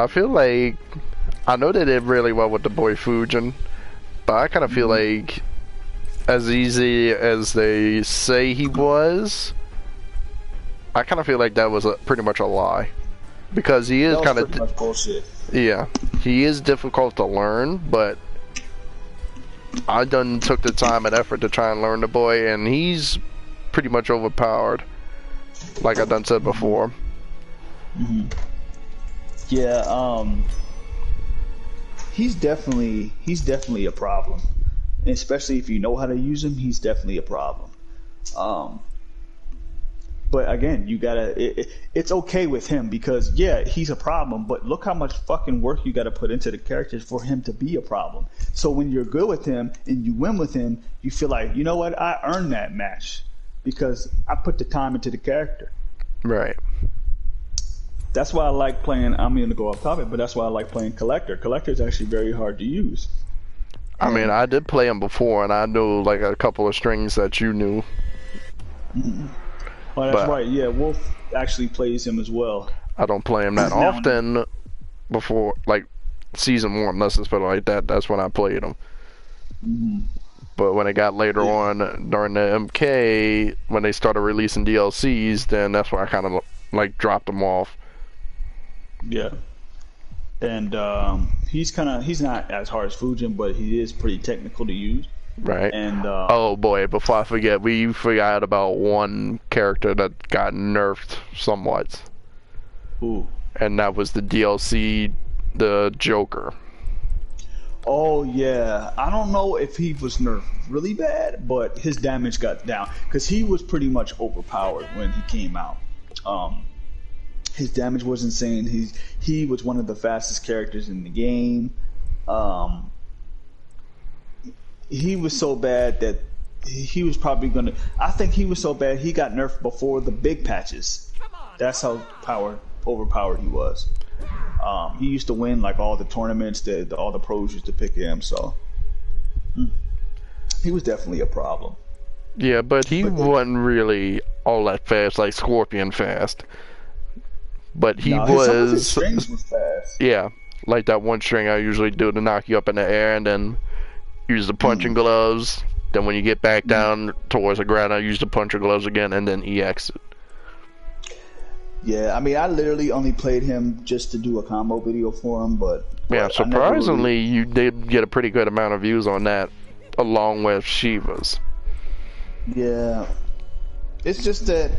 feel like I know they did really well with the boy Fujin, but I kind of feel like as easy as they say he was, I kind of feel like that was pretty much a lie, because he is kind pretty much bullshit. Yeah, he is difficult to learn, but I done took the time and effort to try and learn the boy, and he's pretty much overpowered, like I done said before. Yeah, he's definitely a problem, and especially if you know how to use him, he's definitely a problem. But again, you gotta. It's okay with him because yeah, he's a problem. But look how much fucking work you got to put into the characters for him to be a problem. So when you're good with him and you win with him, you feel like, you know what, I earned that match because I put the time into the character. Right. That's why I like playing. I'm going to go off topic, but that's why I like playing Collector. Collector is actually very hard to use. I mean, I did play him before, and I know like a couple of strings that you knew. Oh, that's right. Yeah, Wolf actually plays him as well. I don't play him that often before, like season 1, let's just put it like that. That's when I played him. But when it got later on during the MK, when they started releasing DLCs, then that's where I kind of like dropped them off. Yeah. And he's not as hard as Fujin, but he is pretty technical to use. Right. And oh boy, before I forget, we forgot about one character that got nerfed somewhat. Who? And that was the DLC, the Joker. Oh yeah, I don't know if he was nerfed really bad, but his damage got down because he was pretty much overpowered when he came out. His damage was insane. He was one of the fastest characters in the game. He was so bad that he was probably gonna. I think he was so bad he got nerfed before the big patches. That's how overpowered he was. He used to win like all the tournaments that all the pros used to pick him. So he was definitely a problem. Yeah, but he wasn't really all that fast, like Scorpion fast. But he was. Some of his strings was fast. Yeah, like that one string I usually do to knock you up in the air, and then use the punching gloves. Then when you get back down towards the ground, I use the punching gloves again, and then EX it. Yeah, I mean, I literally only played him just to do a combo video for him, but yeah, surprisingly, you did get a pretty good amount of views on that, along with Shiva's. Yeah, it's just that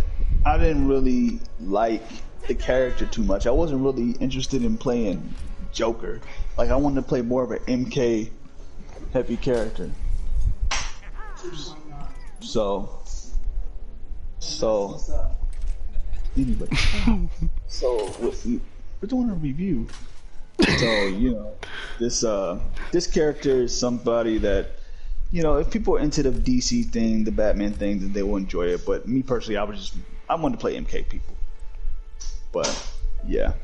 I didn't really like the character too much. I wasn't really interested in playing Joker. Like, I wanted to play more of an MK heavy character. So anyway, so we're doing a review. So you know, this character is somebody that, you know, if people are into the DC thing, the Batman thing, then they will enjoy it. But me personally, I wanted to play MK people. But yeah.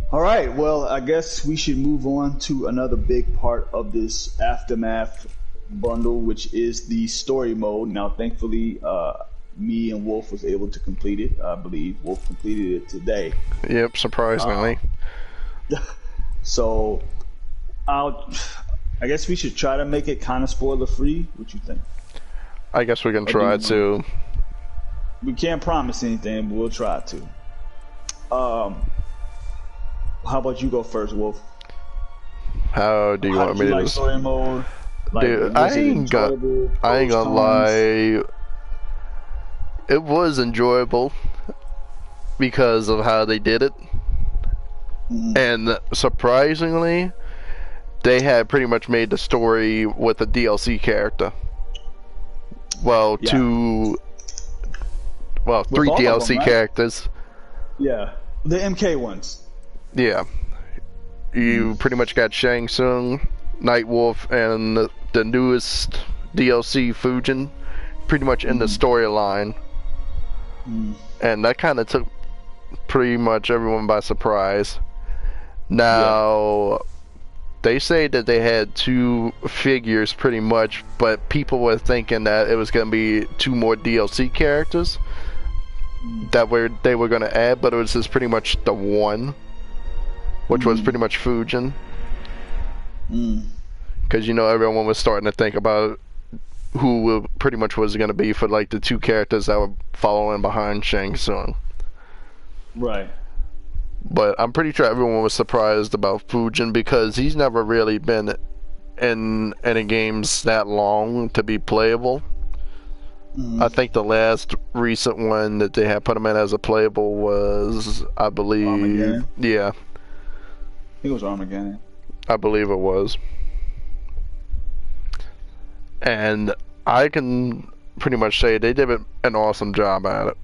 All right, well, I guess we should move on to another big part of this Aftermath bundle, which is the story mode. Now, thankfully, me and Wolf was able to complete it. I believe Wolf completed it today. Yep, surprisingly. So, I guess we should try to make it kind of spoiler-free. What you think? I guess we can try to. We can't promise anything, but we'll try to. How about you go first, Wolf? How do you want me to like story mode? Like, dude, I ain't gonna lie. It was enjoyable because of how they did it. And surprisingly, they had pretty much made the story with a DLC character. Well, three DLC characters. Yeah, the MK ones. Yeah. You pretty much got Shang Tsung, Nightwolf, and the newest DLC, Fujin, pretty much in the storyline. And that kind of took pretty much everyone by surprise. Now, they say that they had 2 figures pretty much, but people were thinking that it was going to be 2 more DLC characters that they were going to add, but it was just pretty much the one, which was pretty much Fujin. Because, you know, everyone was starting to think about pretty much was going to be for like the two characters that were following behind Shang Tsung. Right. But I'm pretty sure everyone was surprised about Fujin because he's never really been in any games that long to be playable. I think the last recent one that they had put him in as a playable was, I believe, Armageddon? yeah, I think it was Armageddon. I believe it was. And I can pretty much say they did an awesome job at it.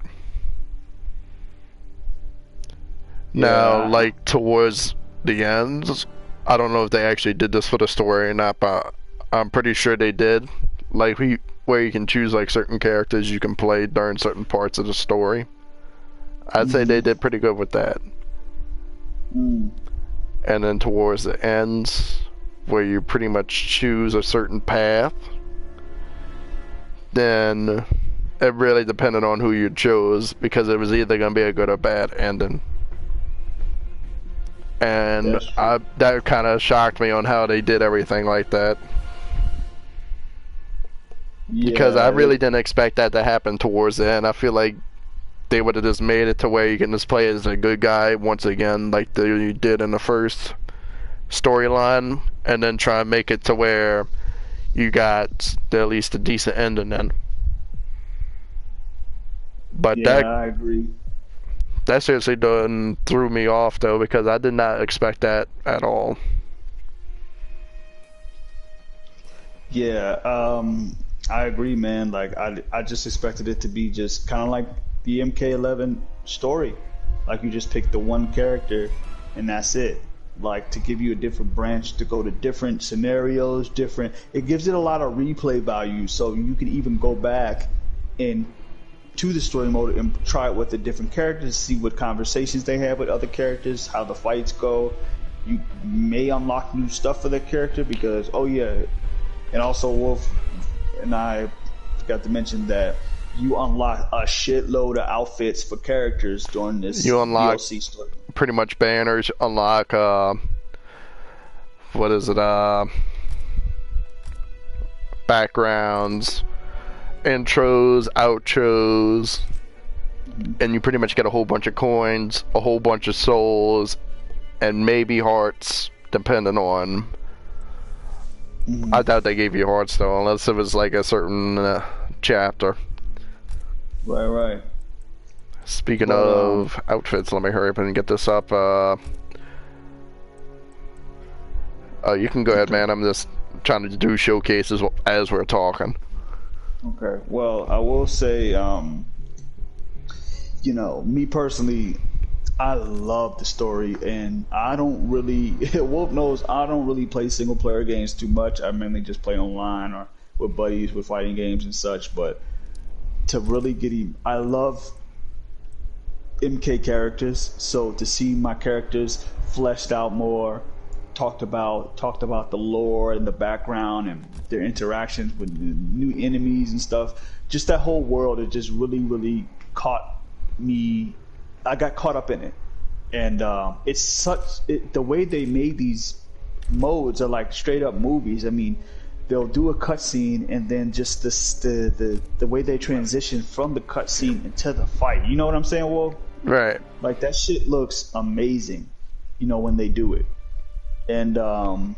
Now, Yeah. like towards the end, I don't know if they actually did this for the story or not, but I'm pretty sure they did. Like where you can choose like certain characters you can play during certain parts of the story. I'd say they did pretty good with that. Mm. And then towards the end, where you pretty much choose a certain path, then it really depended on who you chose because it was either going to be a good or bad ending. And that kind of shocked me on how they did everything like that. Yeah, Because I really didn't expect that to happen towards the end. I feel like they would have just made it to where you can just play as a good guy once again, like they did in the first storyline, and then try and make it to where you got at least a decent ending then. But yeah, I agree. that seriously done threw me off though because I did not expect that at all. Yeah, I agree, man. Like I just expected it to be just kind of like the Mk11 story. Like you just pick the one character and that's it. Like to give you a different branch to go to different scenarios, different. It gives it a lot of replay value, so you can even go back and to the story mode and try it with the different characters, see what conversations they have with other characters, how the fights go. You may unlock new stuff for that character because, oh yeah, and also Wolf and I forgot to mention that you unlock a shitload of outfits for characters during this You unlock DLC story. pretty much banners, unlock what is it, backgrounds, intros, outros, and you pretty much get a whole bunch of coins, a whole bunch of souls, and maybe hearts, depending on. I doubt they gave you hearts though, unless it was like a certain chapter. Right. Speaking of outfits, let me hurry up and get this up. You can go ahead, man. I'm just trying to do showcases as we're talking. Okay. Well, I will say, me personally, I love the story, and I don't really. Wolf knows I don't really play single player games too much. I mainly just play online or with buddies with fighting games and such. But to really get him, I love MK characters. So to see my characters fleshed out more, talked about the lore and the background and their interactions with the new enemies and stuff. Just that whole world, it just really caught me. I got caught up in it, and it's the way they made these modes are like straight up movies. I mean, they'll do a cutscene and then just the way they transition from the cutscene into the fight. You know what I'm saying, Wolf? Right. Like that shit looks amazing, when they do it. And and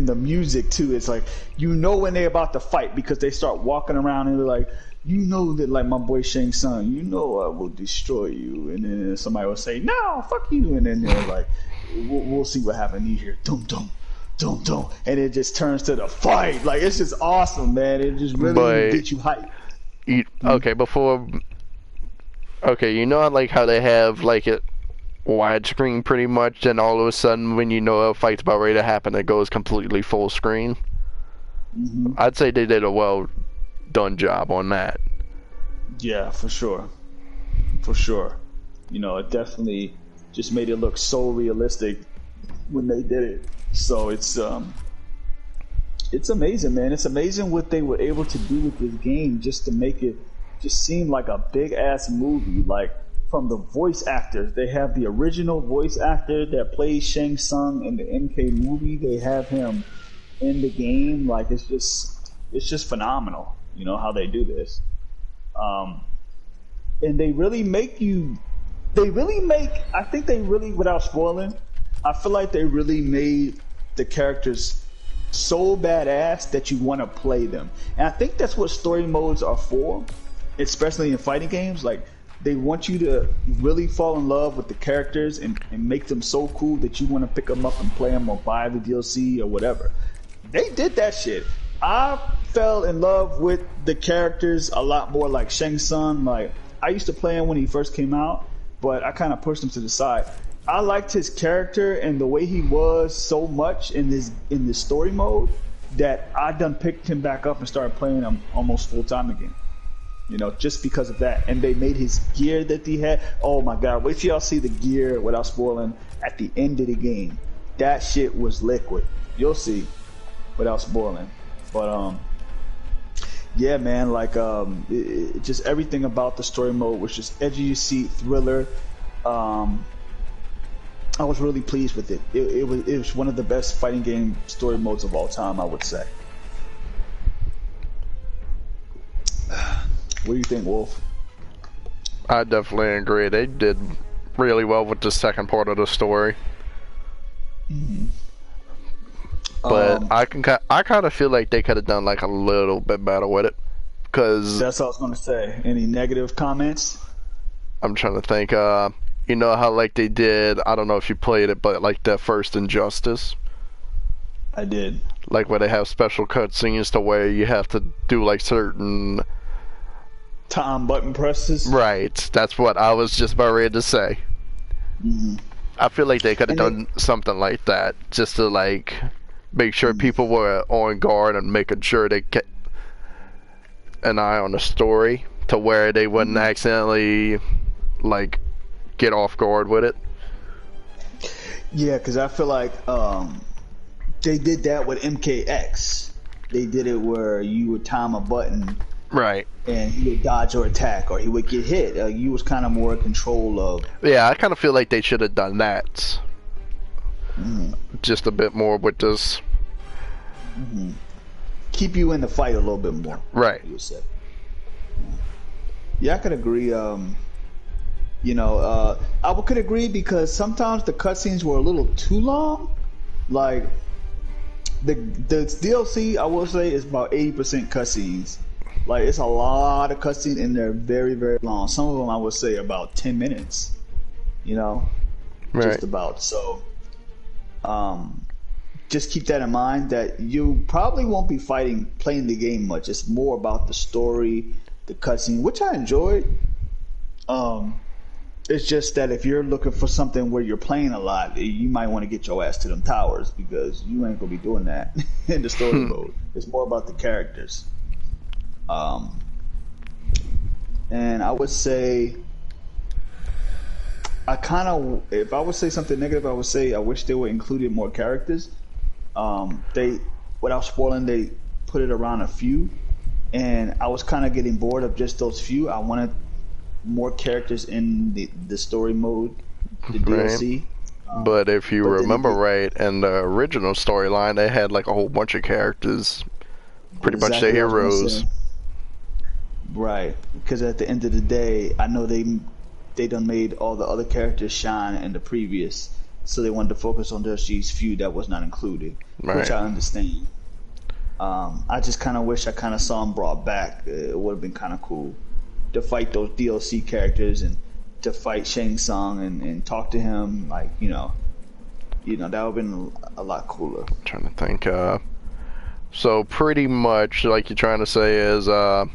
the music too, it's like when they're about to fight because they start walking around and they're like, that, like my boy Shang Tsung, I will destroy you, and then somebody will say, no, fuck you, and then they're like, we'll see what happens. You hear dum dum dum dum, and it just turns to the fight. Like it's just awesome, man. It just really gets you hyped. Okay, like how they have like it widescreen pretty much, and all of a sudden when a fight's about ready to happen, it goes completely full screen. I'd say they did a well done job on that. Yeah, for sure. It definitely just made it look so realistic when they did it. So it's amazing, man. It's amazing what they were able to do with this game just to make it just seem like a big ass movie. Like from the voice actors, they have the original voice actor that plays Shang Tsung in the MK movie. They have him in the game. Like it's just phenomenal. You know how they do this, um, and they really make you. They really make. I think they really, without spoiling, I feel like they really made the characters so badass that you want to play them. And I think that's what story modes are for, especially in fighting games. Like they want you to really fall in love with the characters and make them so cool that you want to pick them up and play them or buy the DLC or whatever. They did that shit. I fell in love with the characters a lot more, like Shang Tsung. Like I used to play him when he first came out, but I kind of pushed him to the side. I liked his character and the way he was so much in this story mode that I done picked him back up and started playing him almost full time again. You know, just because of that. And they made his gear that he had. Oh my god! Wait till y'all see the gear without spoiling at the end of the game. That shit was liquid. You'll see without spoiling. But yeah, man, like just everything about the story mode was just edge of your seat thriller. I was really pleased with it. It was one of the best fighting game story modes of all time, I would say. What do you think, Wolf? I definitely agree. They did really well with the second part of the story. Mm-hmm. But I kind of feel like they could have done like a little bit better with it, because that's what I was going to say. Any negative comments? I'm trying to think. You know how like they did, I don't know if you played it, but like the first Injustice. I did. Like where they have special cutscenes to where you have to do like certain time button presses. Right. That's what I was just about ready to say. Mm-hmm. I feel like they could have done something like that just to like make sure people were on guard and making sure they get an eye on the story to where they wouldn't accidentally like get off guard with it. Yeah, because I feel like they did that with MKX. They did it where you would time a button, right, and he would dodge or attack, or he would get hit. You was kind of more in control of. Yeah, I kind of feel like they should have done that. Just a bit more with this. Keep you in the fight a little bit more. Right. You said. Yeah, I could agree. You know, I could agree because sometimes the cutscenes were a little too long. Like the DLC, I will say, is about 80% cutscenes. Like it's a lot of cutscenes and they're very, very long. Some of them I would say about 10 minutes. You know, right. Just about. So, just keep that in mind that you probably won't be playing the game much. It's more about the story, the cutscene, which I enjoyed. It's just that if you're looking for something where you're playing a lot, you might want to get your ass to them towers because you ain't gonna be doing that in the story mode. It's more about the characters. And I would say, if I would say something negative, I would say I wish they would included more characters. They, without spoiling, they put it around a few, and I was kind of getting bored of just those few. I wanted more characters in the story mode, the DLC. But if you remember right, in the original storyline, they had like a whole bunch of characters, pretty much their heroes. Right, because at the end of the day, I know they done made all the other characters shine in the previous, so they wanted to focus on just these few that was not included, which I understand. I just kind of wish I kind of saw them brought back. It would have been kind of cool to fight those DLC characters and to fight Shang Tsung and talk to him, like you know that would have been a lot cooler. I'm trying to think. So pretty much, like you're trying to say is, I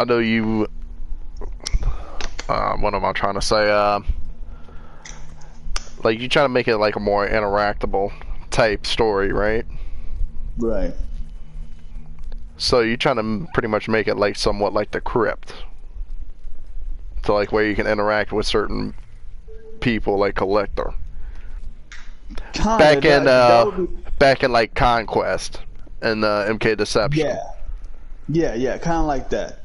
know you. What am I trying to say? Like you trying to make it like a more interactable type story, right? Right. So you're trying to pretty much make it like somewhat like the Crypt. So like where you can interact with certain people like Collector. Back in like Conquest and MK Deception. Yeah, kind of like that.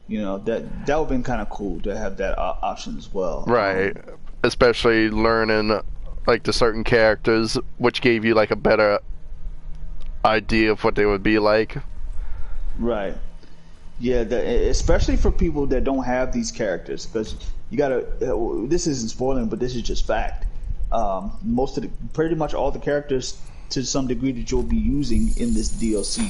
You know, that would have been kind of cool to have that option as well. Right. Especially learning like the certain characters, which gave you like a better idea of what they would be like. Right. Yeah, especially for people that don't have these characters, because you gotta. This isn't spoiling, but this is just fact. Pretty much all the characters, to some degree, that you'll be using in this DLC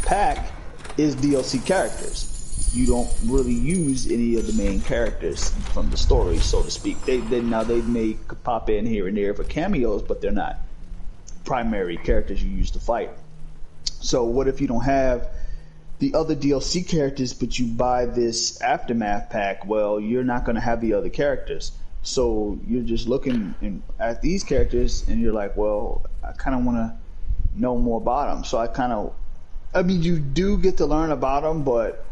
pack is DLC characters. You don't really use any of the main characters from the story, so to speak. They may pop in here and there for cameos, but they're not primary characters you use to fight. So what if you don't have the other DLC characters, but you buy this Aftermath pack? Well, you're not going to have the other characters. So you're just looking at these characters, and you're like, well, I kind of want to know more about them. So I mean, you do get to learn about them, but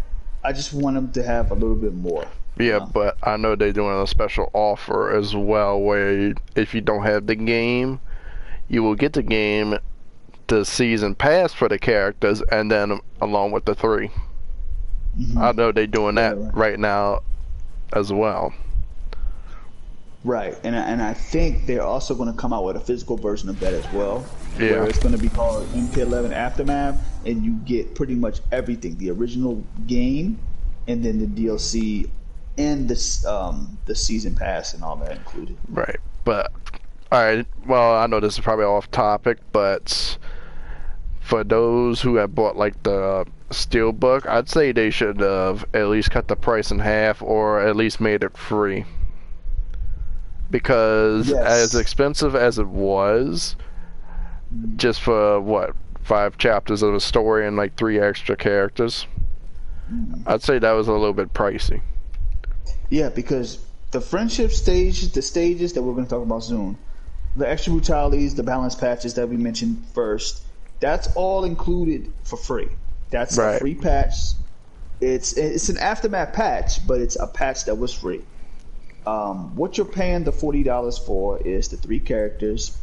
I just want them to have a little bit more. Yeah, but I know they're doing a special offer as well, where if you don't have the game, you will get the game, the season pass for the characters, and then along with the 3. Mm-hmm. I know they're doing that right now as well. Right, and I think they're also going to come out with a physical version of that as well. Yeah. Where it's going to be called Mk11 Aftermath, and you get pretty much everything: the original game, and then the DLC, and the season pass and all that included. Right, but all right. Well, I know this is probably off topic, but for those who have bought like the Steelbook, I'd say they should have at least cut the price in half, or at least made it free. Because as expensive as it was, just for what, 5 chapters of a story and like 3 extra characters, I'd say that was a little bit pricey. Yeah, because the friendship stage, the stages that we're going to talk about soon, the extra brutalities, the balance patches that we mentioned first, that's all included for free. That's a free patch. It's an Aftermath patch, but it's a patch that was free. What you're paying the $40 for is the 3 characters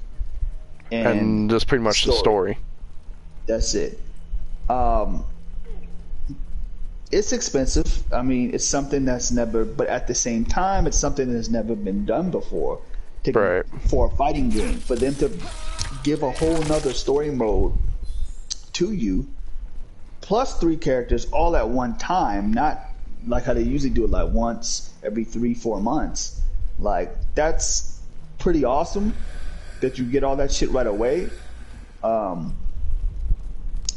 and just pretty much the story. That's it. It's expensive. I mean, it's something that's never, but at the same time, it's something that's never been done before for a fighting game. For them to give a whole nother story mode to you, plus 3 characters all at one time, not like how they usually do it, like once every 3-4 months. Like, that's pretty awesome that you get all that shit right away.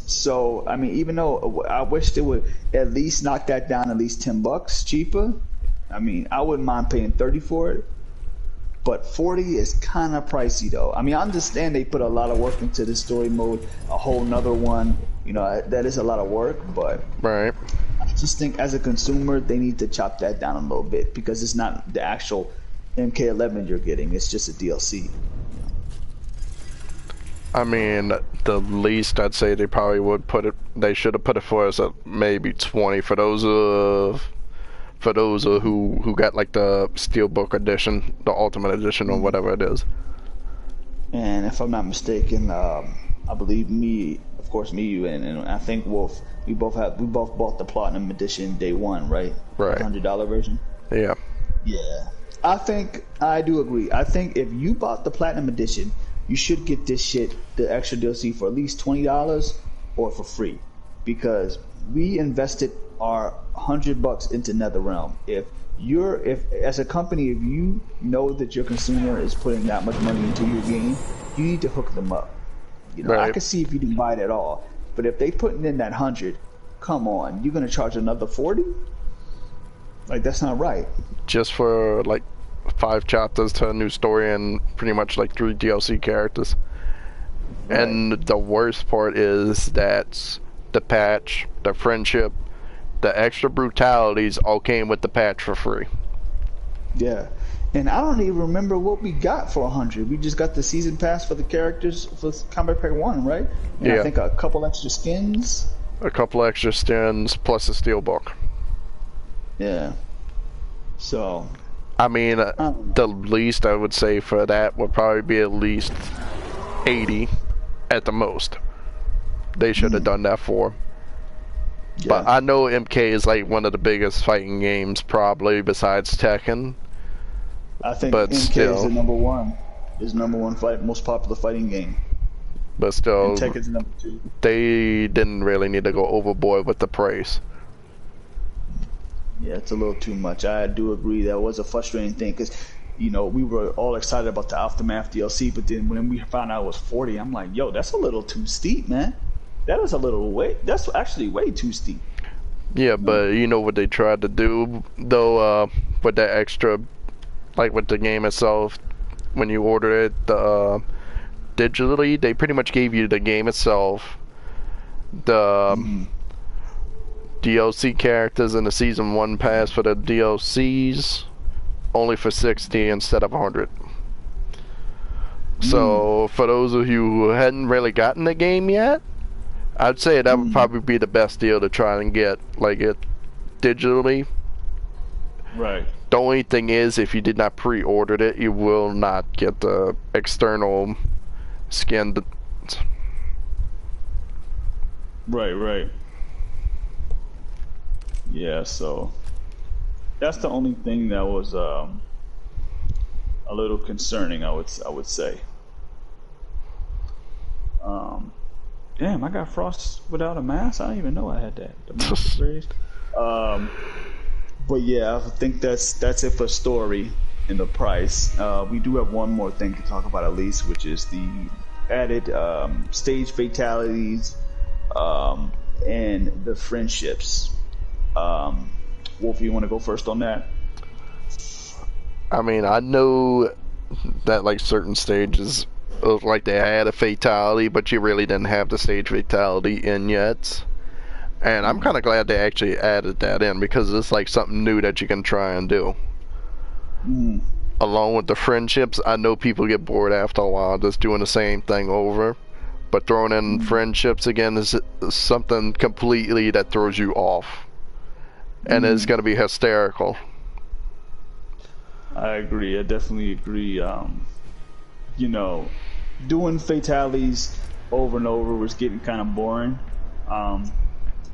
So I mean, even though I wish they would at least knock that down at least $10 cheaper, I mean, I wouldn't mind paying 30 for it, but 40 is kind of pricey though. I mean, I understand they put a lot of work into the story mode, a whole nother one, you know, that is a lot of work, but I just think as a consumer they need to chop that down a little bit, because it's not the actual Mk11 you're getting, it's just a DLC. I mean, the least I'd say they probably would put it, they should have put it for us at maybe 20 for those who got like the Steelbook edition, the Ultimate edition, or whatever it is. And if I'm not mistaken, I believe of course me, you, and I think Wolf, we both bought the Platinum edition day one, right? Right. The $100 version. Yeah. Yeah. I do agree. I think if you bought the Platinum edition, you should get this shit, the extra DLC, for at least $20 or for free, because we invested our $100 into NetherRealm. If as a company, if you know that your consumer is putting that much money into your game, you need to hook them up. You know, I can see if you didn't buy it at all, but if they putting in that 100, come on, you're gonna charge another 40? Like, that's not right. Just for like 5 chapters to a new story and pretty much like 3 DLC characters. Right. And the worst part is that the patch, the friendship, the extra brutalities all came with the patch for free. Yeah. And I don't even remember what we got for 100. We just got the season pass for the characters for Combat Pack 1, right? And yeah. I think a couple extra skins. A couple extra skins plus a Steelbook. Yeah. So I mean, the least I would say for that would probably be at least 80 at the most. They should have done that for. Yeah. But I know MK is like one of the biggest fighting games probably besides Tekken. I think MK is the number one. is #1 fight, most popular fighting game, But and still, Tekken's #2. they didn't really need to go overboard with the price. Yeah, it's a little too much. I do agree that was a frustrating thing because, you know, we were all excited about the Aftermath DLC, but then when we found out it was 40, I'm like, yo, that's a little too steep, man. That is a little that's actually way too steep. Yeah, but you know what they tried to do, though, with that extra, like with the game itself, when you order it digitally, they pretty much gave you the game itself, the DLC characters, and the Season 1 pass for the DLCs, only for 60 instead of 100. So, for those of you who hadn't really gotten the game yet, I'd say that would probably be the best deal to try and get, like, it digitally. Right. The only thing is, if you did not pre-order it, you will not get the external skin. Right. Yeah, so that's the only thing that was a little concerning, I would say. Damn, I got Frost without a mask. I didn't even know I had that. The mask is raised. But yeah, I think that's it for story and the price. We do have one more thing to talk about at least, which is the added stage fatalities and the friendships. Wolf, you want to go first on that? I mean, I know that like certain stages, like they had a fatality, but you really didn't have the stage fatality in yet. And I'm kind of glad they actually added that in because it's like something new that you can try and do. Along with the friendships, I know people get bored after a while just doing the same thing over. But throwing in friendships again is something completely that throws you off. And it's going to be hysterical. I agree. I definitely agree. You know, doing fatalities over and over was getting kind of boring.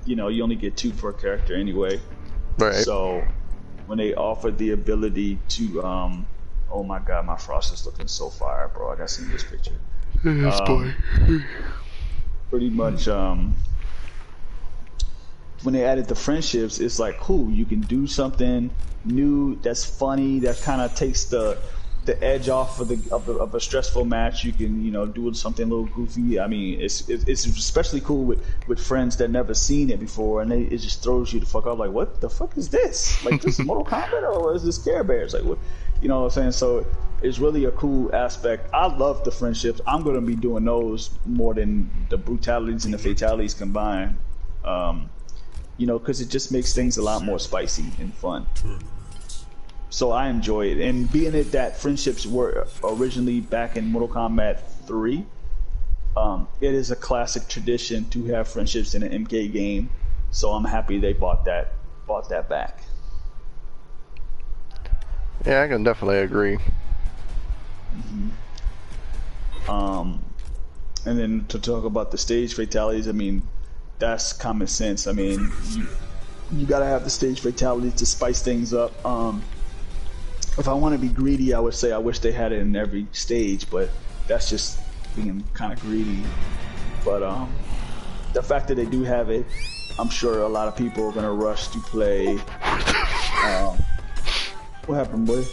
You know, you only get 2 per character anyway. Right. So when they offered the ability to, oh my god, my Frost is looking so fire, bro. I gotta see this picture. Yes, boy. Pretty much, when they added the friendships, it's like, cool, you can do something new that's funny, that kind of takes the edge off of a stressful match. You can, you know, do something a little goofy. I mean, it's especially cool with friends that never seen it before, and it just throws you the fuck up. Like, what the fuck is this? Like, this is Mortal Kombat, or is this Care Bears? Like, what? You know what I'm saying? So it's really a cool aspect. I love the friendships. I'm gonna be doing those more than the brutalities and the fatalities combined. You know, because it just makes things a lot more spicy and fun. So I enjoy it, and being it that friendships were originally back in Mortal Kombat 3, it is a classic tradition to have friendships in an MK game. So I'm happy they bought that back. Yeah, I can definitely agree. And then to talk about the stage fatalities, I mean, that's common sense. I mean, you gotta have the stage fatalities to spice things up. If I want to be greedy, I would say I wish they had it in every stage, but that's just being kind of greedy. But the fact that they do have it, I'm sure a lot of people are gonna rush to play. What happened, boy?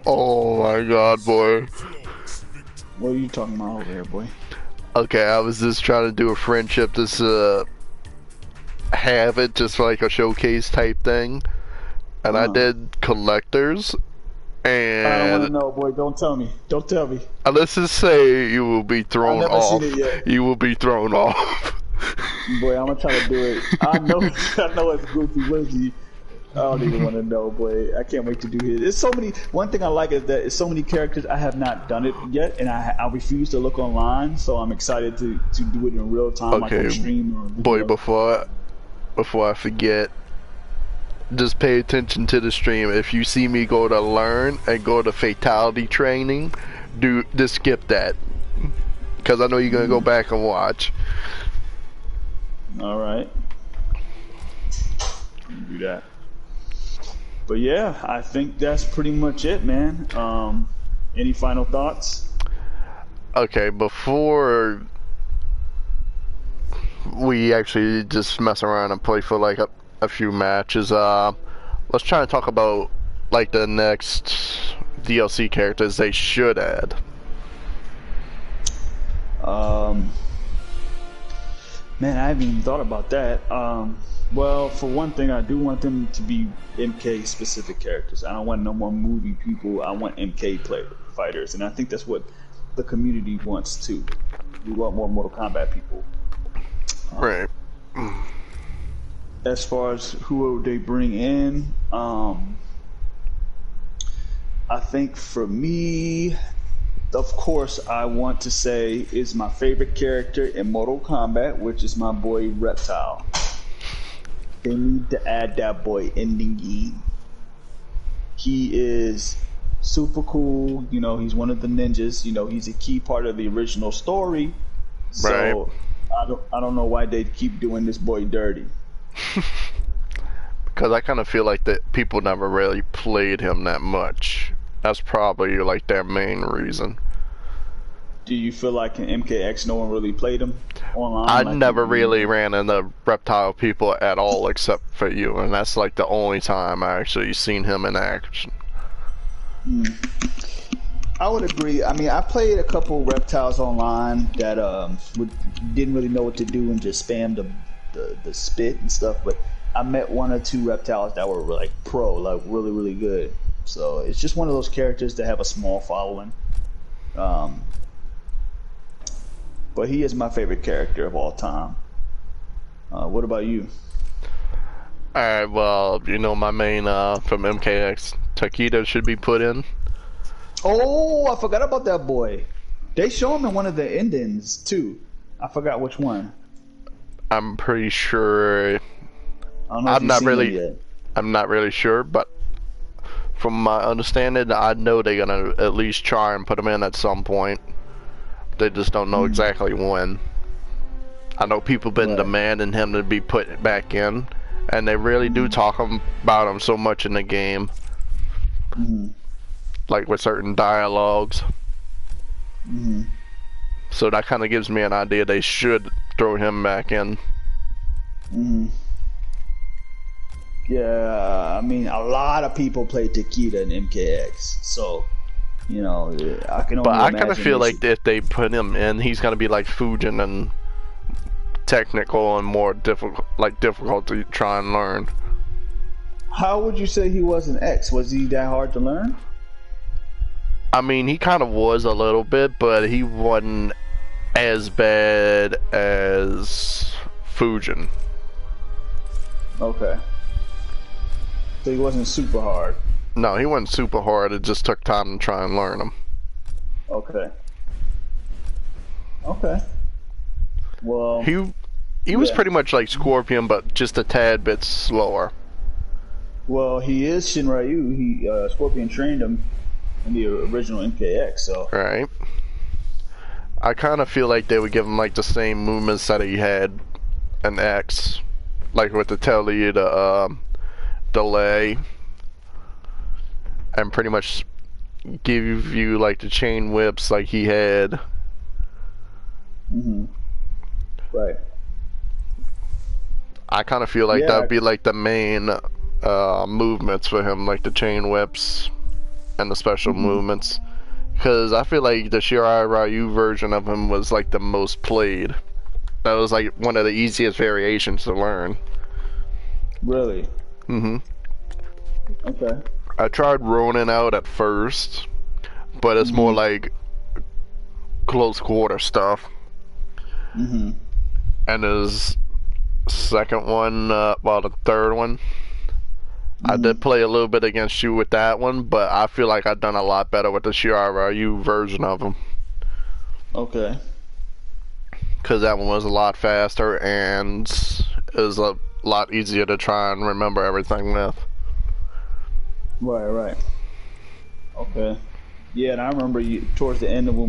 Oh my god, boy. What are you talking about over here, boy? Okay, I was just trying to do a friendship, just have it just like a showcase type thing. And I did collectors, and I don't want to know, boy. Don't tell me. Don't tell me. Let's just say you will be thrown off. Seen it yet. You will be thrown off. Boy, I'm gonna try to do it. I know it's goofy. What is he? I don't even want to know, boy. I can't wait to do his. It's so many. One thing I like is that it's so many characters. I have not done it yet, and I refuse to look online. So I'm excited to do it in real time, Okay, like on stream or boy. Before I forget, just pay attention to the stream. If you see me go to learn and go to fatality training, just skip that, because I know you're gonna go back and watch. All right, do that. But yeah, I think that's pretty much it, man. Any final thoughts? Okay, before we actually just mess around and play for like a few matches, let's try and talk about like the next DLC characters they should add. Um, Man, I haven't even thought about that. Well, for one thing, I do want them to be MK specific characters. I don't want no more movie people. I want MK fighters, and I think that's what the community wants too. We want more Mortal Kombat people. Right. As far as who they bring in, I think for me, of course, I want to say is my favorite character in Mortal Kombat, which is my boy Reptile. They need to add that boy in the game. He is super cool. You know, he's one of the ninjas. You know, he's a key part of the original story. So Right. I don't know why they keep doing this boy dirty. Because I kind of feel like that people never really played him that much. That's probably like their main reason. Do you feel like in MKX no one really played him online? I like never really ran into reptile people at all except for you, and that's like the only time I actually seen him in action. I would agree. I mean, I played a couple reptiles online that didn't really know what to do and just spammed the spit and stuff. But I met one or two reptiles that were like pro, like really good. So it's just one of those characters that have a small following. But he is my favorite character of all time. What about you? Alright, well, you know my main from MKX, Taquito should be put in. Oh, I forgot about that boy. They show him in one of the endings too. I forgot which one. I'm pretty sure. I don't know if you've seen it yet. I'm not really sure, but from my understanding, I know they're gonna at least try and put him in at some point. They just don't know exactly when. I know people been demanding him to be put back in, and they really do talk about him so much in the game, like with certain dialogues. So that kind of gives me an idea they should throw him back in. Yeah, I mean, a lot of people play Takeda in MKX, so you know, I can only But I imagine kind of feel like if they put him in, he's gonna be like Fujin and technical and more difficult to try and learn. How would you say he was in X? Was he that hard to learn? I mean, he kind of was a little bit, but he wasn't as bad as Fujin. Okay. So he wasn't super hard. No, he wasn't super hard. It just took time to try and learn him. Okay. Okay. Well, he was pretty much like Scorpion, but just a tad bit slower. Well, he is Shinryu. He Scorpion trained him in the original MKX, so. Right. I kind of feel like they would give him like the same movements that he had in X, like with the telly, the delay, and pretty much give you like the chain whips like he had. Right. I kind of feel like that would be like the main movements for him, like the chain whips and the special movements. Because I feel like the Shirai Ryu version of him was like the most played. That was like one of the easiest variations to learn. Really? Okay. I tried Ronin out at first, but it's more like close quarter stuff. And his second one, well, the third one, I did play a little bit against you with that one, but I feel like I've done a lot better with the Shirai Ryu version of him. Okay. Because that one was a lot faster and is a lot easier to try and remember everything with. Right. Okay. Yeah, and I remember you towards the end of our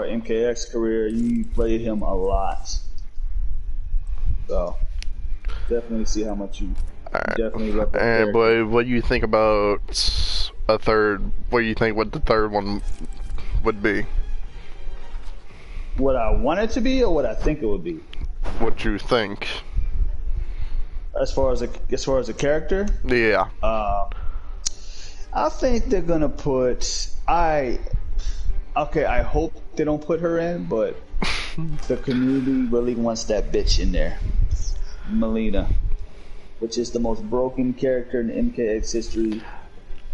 MKX career, you played him a lot. So definitely see how much you. You definitely rep that And character. boy, what do you think about a third? What do you think? What the third one would be? What I want it to be, or what I think it would be, What you think? as far as a character. Yeah. I think they're gonna put I hope they don't put her in, but the community really wants that bitch in there, Melina, which is the most broken character in MKX history.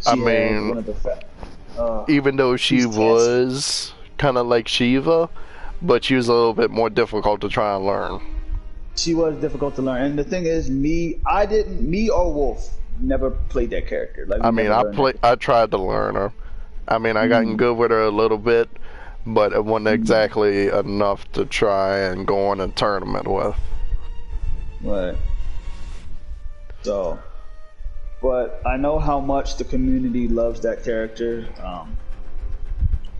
I mean, one of the even though she was kind of like Shiva, but she was a little bit more difficult to try and learn. She was difficult to learn, and the thing is, me or Wolf never played that character. Like, I mean, I tried to learn her. I mean, I gotten good with her a little bit, but it wasn't exactly enough to try and go on a tournament with. Right. So, but I know how much the community loves that character.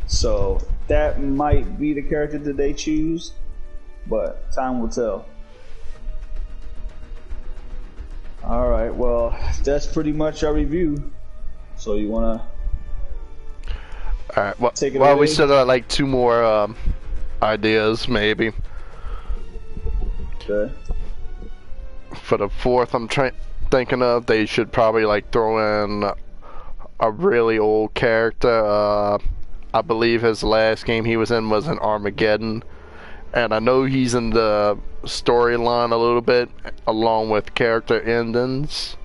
So that might be the character that they choose, but time will tell. All right. Well, that's pretty much our review. So you wanna? All right. Well, Take it away. we still got like 2 more ideas, maybe. Okay. For the 4th, I'm thinking of, they should probably like throw in a really old character. I believe his last game he was in was in Armageddon, and I know he's in the storyline a little bit, along with character endings.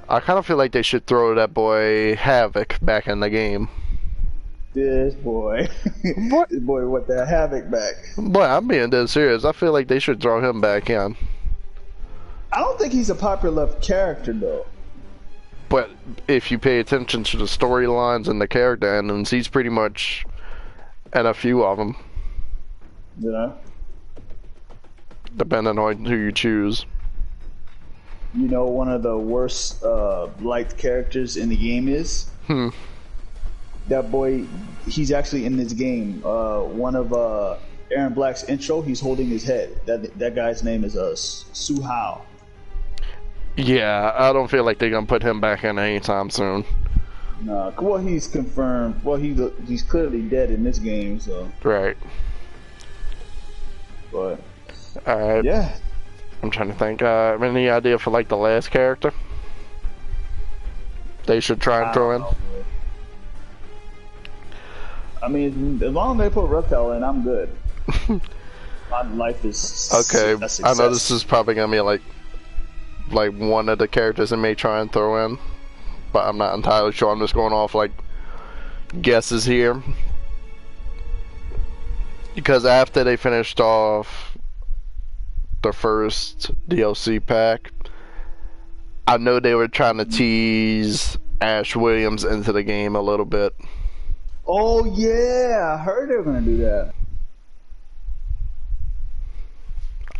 I kind of feel like they should throw that boy Havoc back in the game. This boy. What? This boy want that Havoc back. But I'm being dead serious. I feel like they should throw him back in. I don't think he's a popular character though. But if you pay attention to the storylines and the character endings, he's pretty much in a few of them. You know? Depending on who you choose. You know, one of the worst liked characters in the game is? That boy, he's actually in this game. One of Aaron Black's intro, he's holding his head. That guy's name is Su Hao. Yeah, I don't feel like they're gonna put him back in anytime soon. Nah, well, he's confirmed. Well, he's clearly dead in this game, so. Right. But. Alright. Yeah. I'm trying to think. Any idea for like the last character they should try and throw in? I mean, as long as they put Reptile in, I'm good. My life is okay. a success. I know this is probably gonna be like one of the characters they may try and throw in, but I'm not entirely sure. I'm just going off like guesses here, because after they finished off the first DLC pack, I know they were trying to tease Ash Williams into the game a little bit. Oh yeah, I heard they were gonna do that.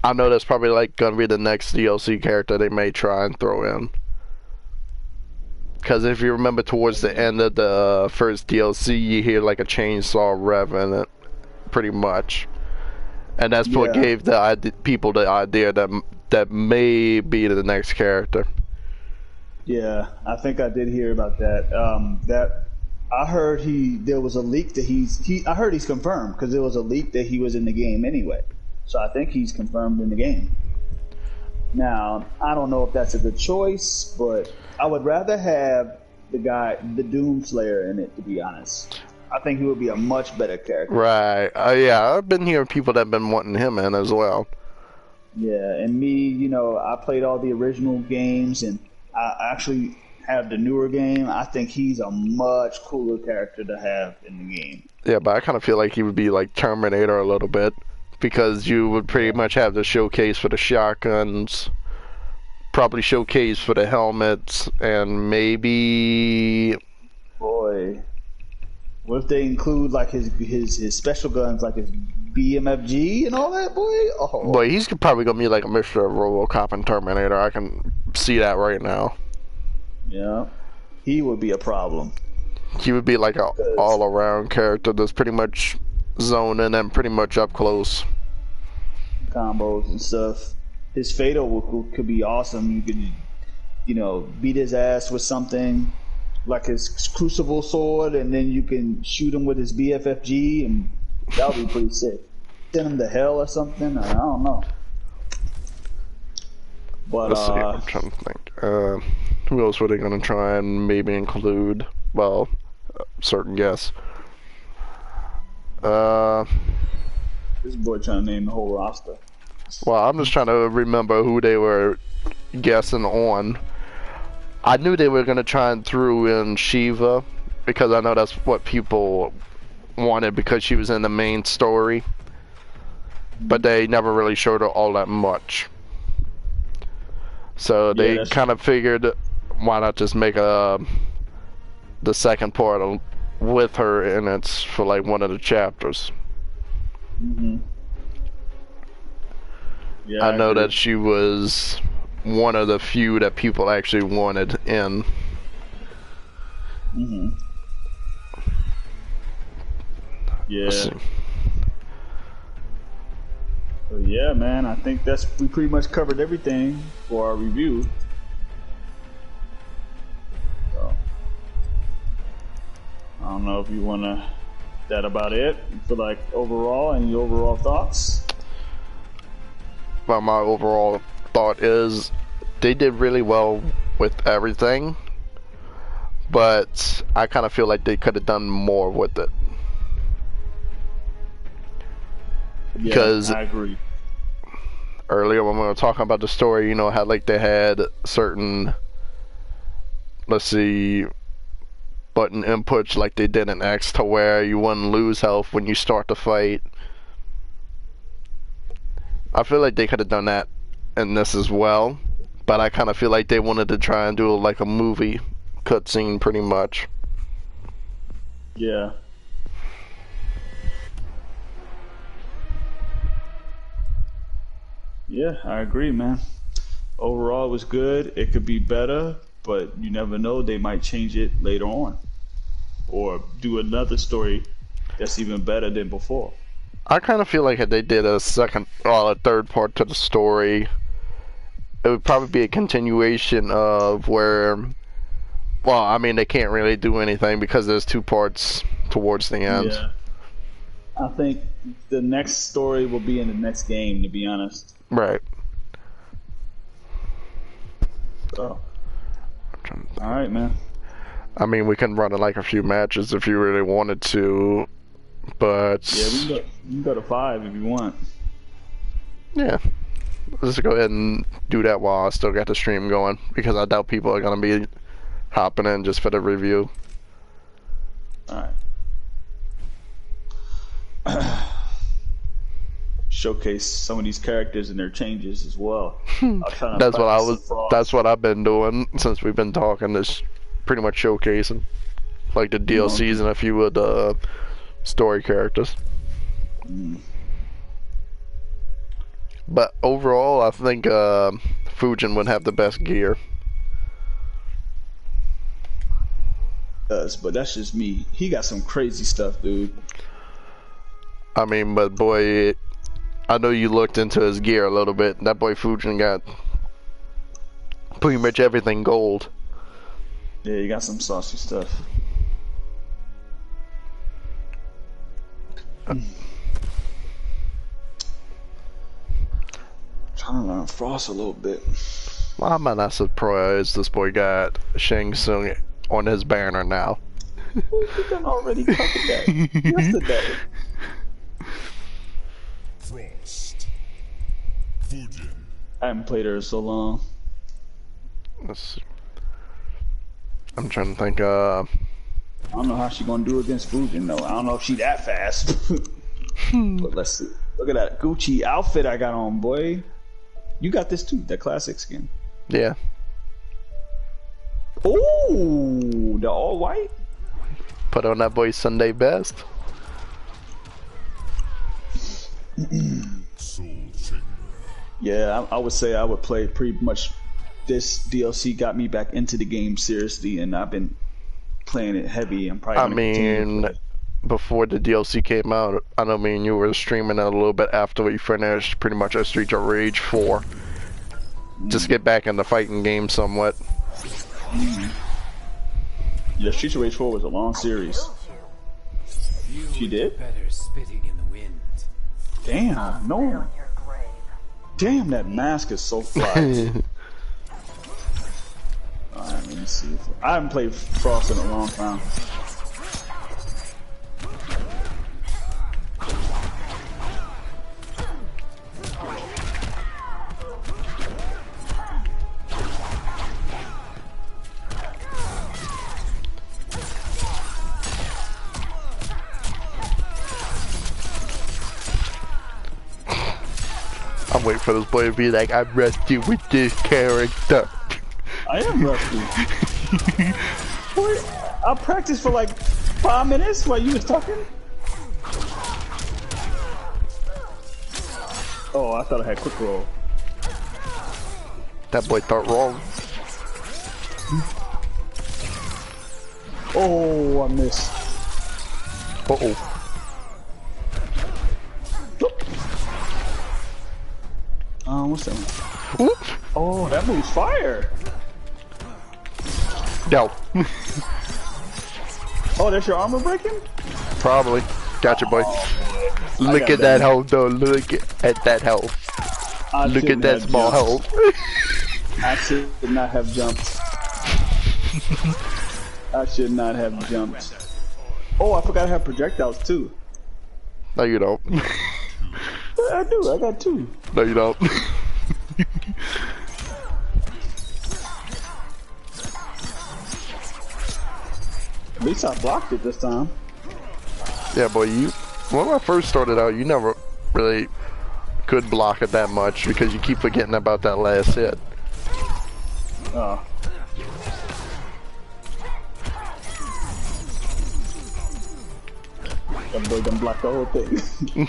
I know that's probably like gonna be the next DLC character they may try and throw in. Because if you remember towards the end of the first DLC, you hear like a chainsaw rev in it, pretty much. And that's what gave the people the idea that may be the next character. Yeah, I think I did hear about that. I heard there was a leak that I heard he's confirmed, because there was a leak that he was in the game anyway. So I think he's confirmed in the game. Now, I don't know if that's a good choice, but I would rather have the Doomslayer in it, to be honest. I think he would be a much better character. Right. Yeah, I've been hearing people that have been wanting him in as well. Yeah, and me, I played all the original games, and I actually have the newer game. I think he's a much cooler character to have in the game. Yeah, but I kind of feel like he would be like Terminator a little bit, because you would pretty much have the showcase for the shotguns, probably showcase for the helmets, and maybe... Boy, what if they include like his special guns, like his BMFG and all that, boy? Oh. Boy, he's probably going to be like a mixture of RoboCop and Terminator. I can see that right now. Yeah, he would be a problem. He would be like an all-around character that's pretty much zoning and pretty much up close. Combos and stuff. His fatal could be awesome. You could beat his ass with something like his crucible sword, and then you can shoot him with his BFFG, and that would be pretty sick. Send him to hell or something. I don't know. But let's see. I'm trying to think. Who else were they gonna try and maybe include? Well, certain guests. This boy trying to name the whole roster. Well, I'm just trying to remember who they were guessing on. I knew they were gonna try and throw in Shiva because I know that's what people wanted because she was in the main story, but they never really showed her all that much. So they kind of figured, why not just make the second part with her, and it's for like one of the chapters. Yeah, I know that she was one of the few that people actually wanted in. Yeah. So yeah, man, I think we pretty much covered everything for our review. So I don't know if you wanna. That about it? You feel like overall, any overall thoughts? Well, my overall thought is they did really well with everything, but I kind of feel like they could have done more with it. Because I agree. Earlier when we were talking about the story, how like they had certain, let's see, button inputs like they did in X to where you wouldn't lose health when you start the fight. I feel like they could have done that in this as well, but I kind of feel like they wanted to try and do like a movie cutscene pretty much. Yeah. Yeah, I agree, man. Overall, it was good. It could be better, but you never know. They might change it later on, or do another story that's even better than before. I kind of feel like if they did a second or a third part to the story, it would probably be a continuation of where, well, I mean, they can't really do anything because there's two parts towards the end. Yeah. I think the next story will be in the next game, to be honest. Right. So. All right, man. I mean, we can run it like a few matches if you really wanted to, but... Yeah, we can go to 5 if you want. Yeah. Let's go ahead and do that while I still got the stream going, because I doubt people are going to be hopping in just for the review. Alright. Showcase some of these characters and their changes as well. That's what I've been doing since we've been talking, is pretty much showcasing like the DLCs and a few of the story characters. But overall, I think Fujin would have the best gear. But that's just me. He got some crazy stuff, dude. I mean, but boy, I know you looked into his gear a little bit. That boy Fujin got pretty much everything gold. Yeah, you got some saucy stuff. Trying to learn Frost a little bit. Well, I'm not surprised this boy got Shang Tsung on his banner now. We done already covered that yesterday. Frost. Fujin. I haven't played her in so long. Let's see. I'm trying to think. I don't know how she gonna do against Fujin though. I don't know if she that fast. But let's see. Look at that Gucci outfit I got on, boy. You got this too, that classic skin. Yeah. Ooh, the all white. Put on that boy's Sunday best. Yeah, I would say I would play pretty much. This DLC got me back into the game seriously, and I've been playing it heavy. I'm probably. I mean, before the DLC came out, I know me and you were streaming it a little bit after we finished pretty much a Streets of Rage 4. Just get back in the fighting game somewhat. Yeah, Streets of Rage 4 was a long series. She did? Better spitting in the wind. Damn, no. Damn, that mask is so fly. Alright, let me see. I haven't played Frost in a long time. I'm waiting for this boy to be like, I'm rusty with this character. I am rusty. Boy, I practiced for like 5 minutes while you was talking. Oh, I thought I had quick roll. That boy thought wrong. Oh, I missed. Uh-oh. What's that one? Oh, that move's fire. No. Oh, that's your armor breaking? Probably. Gotcha, boy. Look at that health, though. Look at that health. Look at that small health. I should not have jumped. I should not have jumped. Oh, I forgot I have projectiles too. No, you don't. I do. I got 2. No, you don't. At least I blocked it this time. Yeah, boy, when I first started out, you never really could block it that much because you keep forgetting about that last hit. Oh. That boy done blocked the whole thing.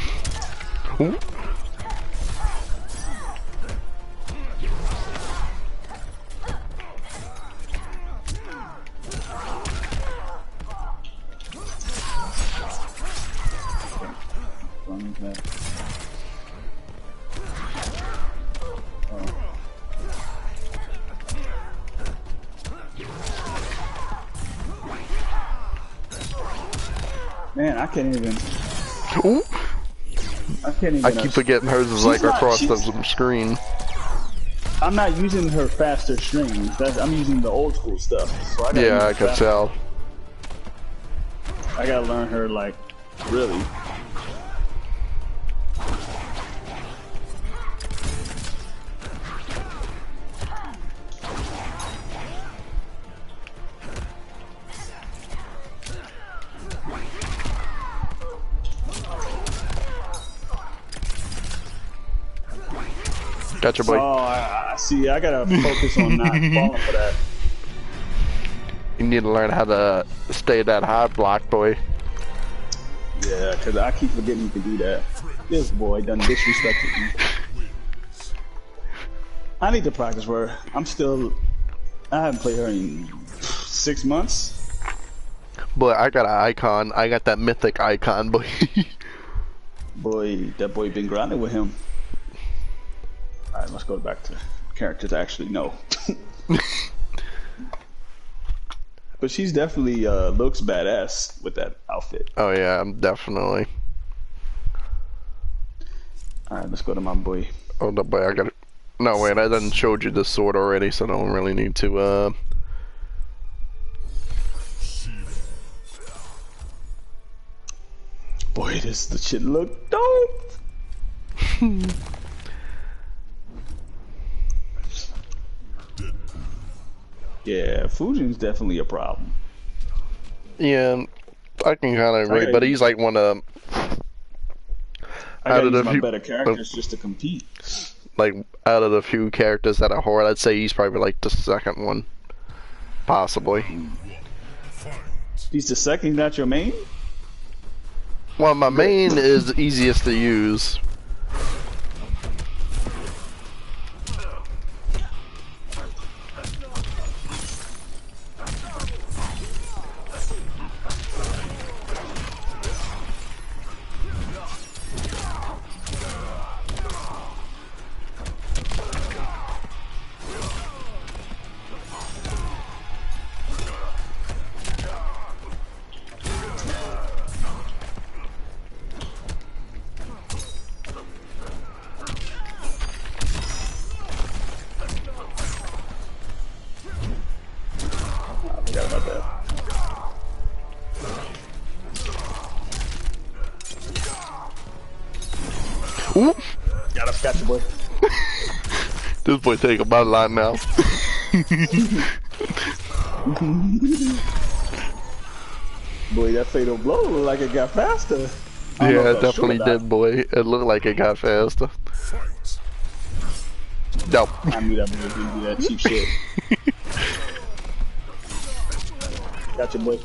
Man, I can't even. Ooh. I can't even. I keep forgetting hers is like across the screen. I'm not using her faster strings. I'm using the old school stuff. So I can tell. I gotta learn her like really. Gotcha, boy. Oh, I see. I gotta focus on not falling for that. You need to learn how to stay that high block, boy. Yeah, because I keep forgetting you can do that. This boy done disrespected me. I need to practice for her. I haven't played her in 6 months. Boy, I got an icon. I got that mythic icon, boy. Boy, that boy been grinding with him. Alright, let's go back to characters I actually know. But she's definitely looks badass with that outfit. Oh yeah, definitely. Alright, let's go to my boy. Oh no, boy, I got it. No, wait, I done showed you this sword already, so I don't really need to, Boy, the shit look dope! Yeah, Fujin's definitely a problem. Yeah, I can kind of agree, but he's like one of... I gotta use my better characters just to compete. Like, out of the few characters that are hard, I'd say he's probably like the second one. Possibly. He's the second, not your main? Well, my main is the easiest to use. Ooh. Got you, boy. This boy taking my line now. Boy, that fatal blow looked like it got faster. I don't know Yeah, if it I was sure definitely or not. did, boy. It looked like it got faster. Fight. No. I knew that boy was gonna do that cheap shit. Gotcha, boy.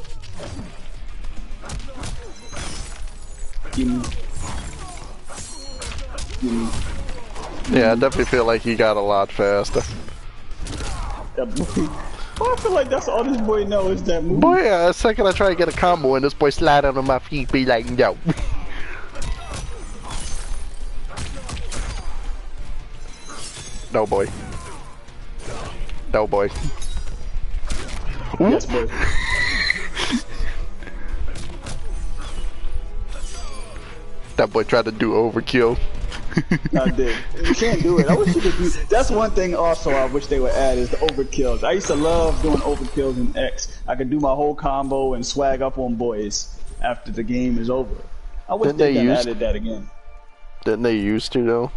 Give me. Give me. Yeah, I definitely feel like he got a lot faster. That boy. Oh, I feel like that's all this boy knows is that move. Boy, a second I try to get a combo and this boy slide under my feet, be like, yo. No, boy. No, boy. Yes, boy. That boy tried to do overkill. I did. You can't do it. I wish you could do. That's one thing also I wish they would add is the overkills. I used to love doing overkills in X. I could do my whole combo and swag up on boys after the game is over. I wish Didn't they they could use- added that again. Didn't they used to, though?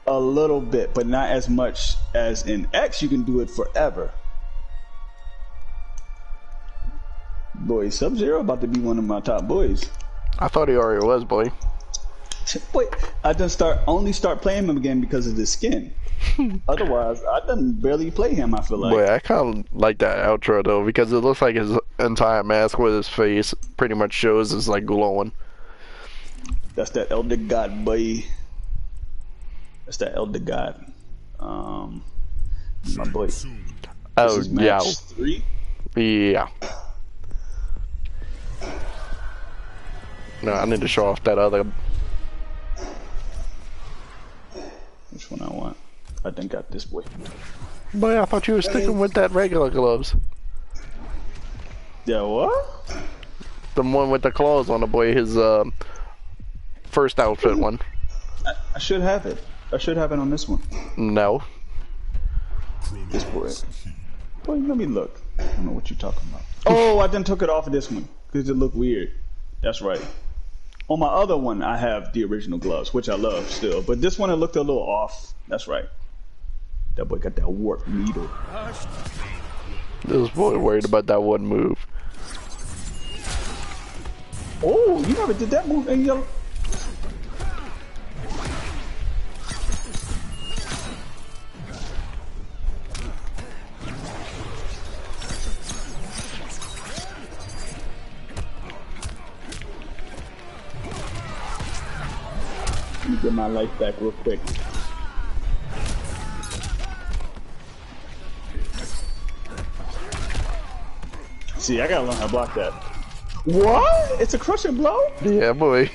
A little bit, but not as much as in X. You can do it forever. Boy, Sub-Zero about to be one of my top boys. I thought he already was, boy. Wait, I done only start playing him again because of the skin. Otherwise, I done barely play him. I feel like. Boy, I kind of like that outro, though, because it looks like his entire mask with his face pretty much shows is, like, glowing. That's that Elder God, boy. That's that Elder God. My boy. This Oh, is yeah. match 3. Yeah. No, I need to show off that other. Which one I want? I think got this boy. Boy, I thought you were sticking with that regular gloves. Yeah, what? The one with the claws on the boy, his first outfit one. I should have it. I should have it on this one. No. This boy. Boy, let me look. I don't know what you're talking about. Oh, I done took it off of this one because it looked weird. That's right. On my other one, I have the original gloves, which I love still. But this one, it looked a little off. That's right. That boy got that warp needle. This boy worried about that one move. Oh, you never did that move in your... Let me get my life back real quick. See, I gotta learn how to block that. What? It's a crushing blow? Yeah, boy.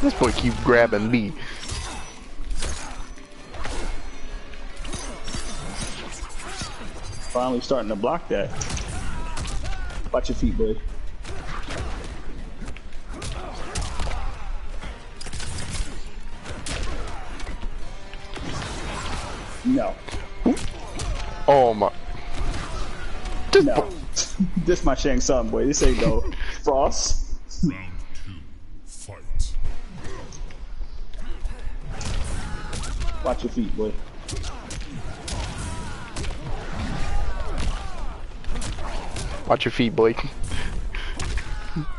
This boy keep grabbing me. Finally starting to block that. Watch your feet, boy. No. Oh my. No. This my Shang Tsung, boy. This ain't no Frost. Round 2. Fight. Watch your feet, boy. Watch your feet, boy.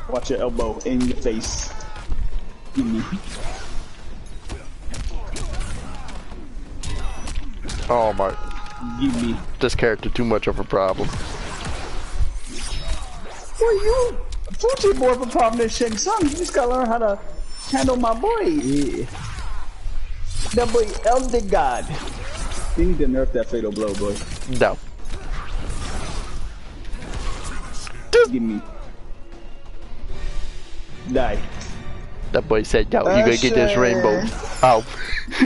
Watch your elbow in your face. Give me. Oh my. Give me. This character too much of a problem. Boy, you Fuji more of a problem than Shang Tsung. You just gotta learn how to handle my boy. Yeah. That boy Elder God. You need to nerf that fatal blow, boy. No. Give me. Die. That boy said, yo, you gonna get this rainbow. Oh.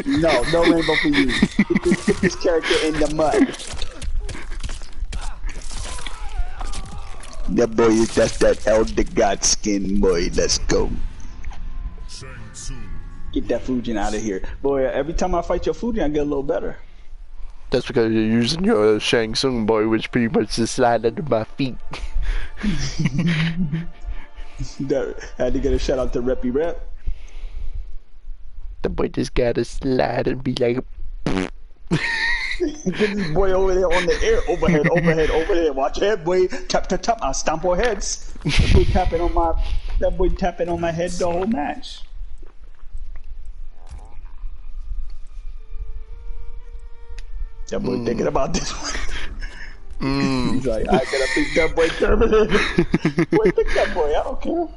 No, no rainbow for you. Get this character in the mud. That boy, that's that Elder God skin, boy. Let's go. Shang Tsung. Get that Fujin out of here. Boy, every time I fight your Fujin, I get a little better. That's because you're using your Shang Tsung boy, which pretty much just slide under my feet. Had to get a shout out to Reppy Rep. The boy just gotta slide and be like. Get this boy over there on the air. Overhead, overhead, overhead. Watch your head, boy. Tap, tap, tap. I stomp our heads. That boy tapping on my head the whole match. That boy thinking about this one. He's like, I gotta pick that boy terminated. Boy, pick that boy. I don't care.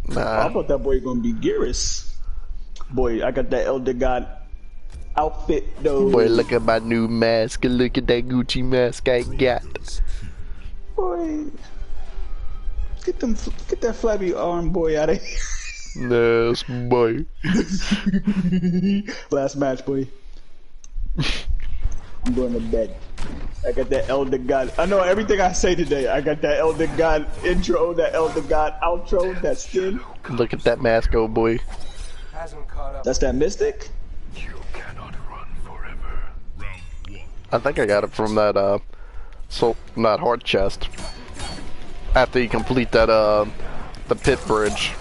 Nah. I thought that boy gonna be Gearus. Boy, I got that Elder God outfit though. Boy, look at my new mask and look at that Gucci mask I got. Boy, get that flabby arm boy out of here. Yes, boy. Last match, boy. I'm going to bed. I got that Elder God. I know everything I say today. I got that Elder God intro, that Elder God outro, that skin. Look at that mask, oh boy. That's that Mystic? You cannot run forever. Round 1. I think I got it from that that heart chest. After you complete that the pit bridge.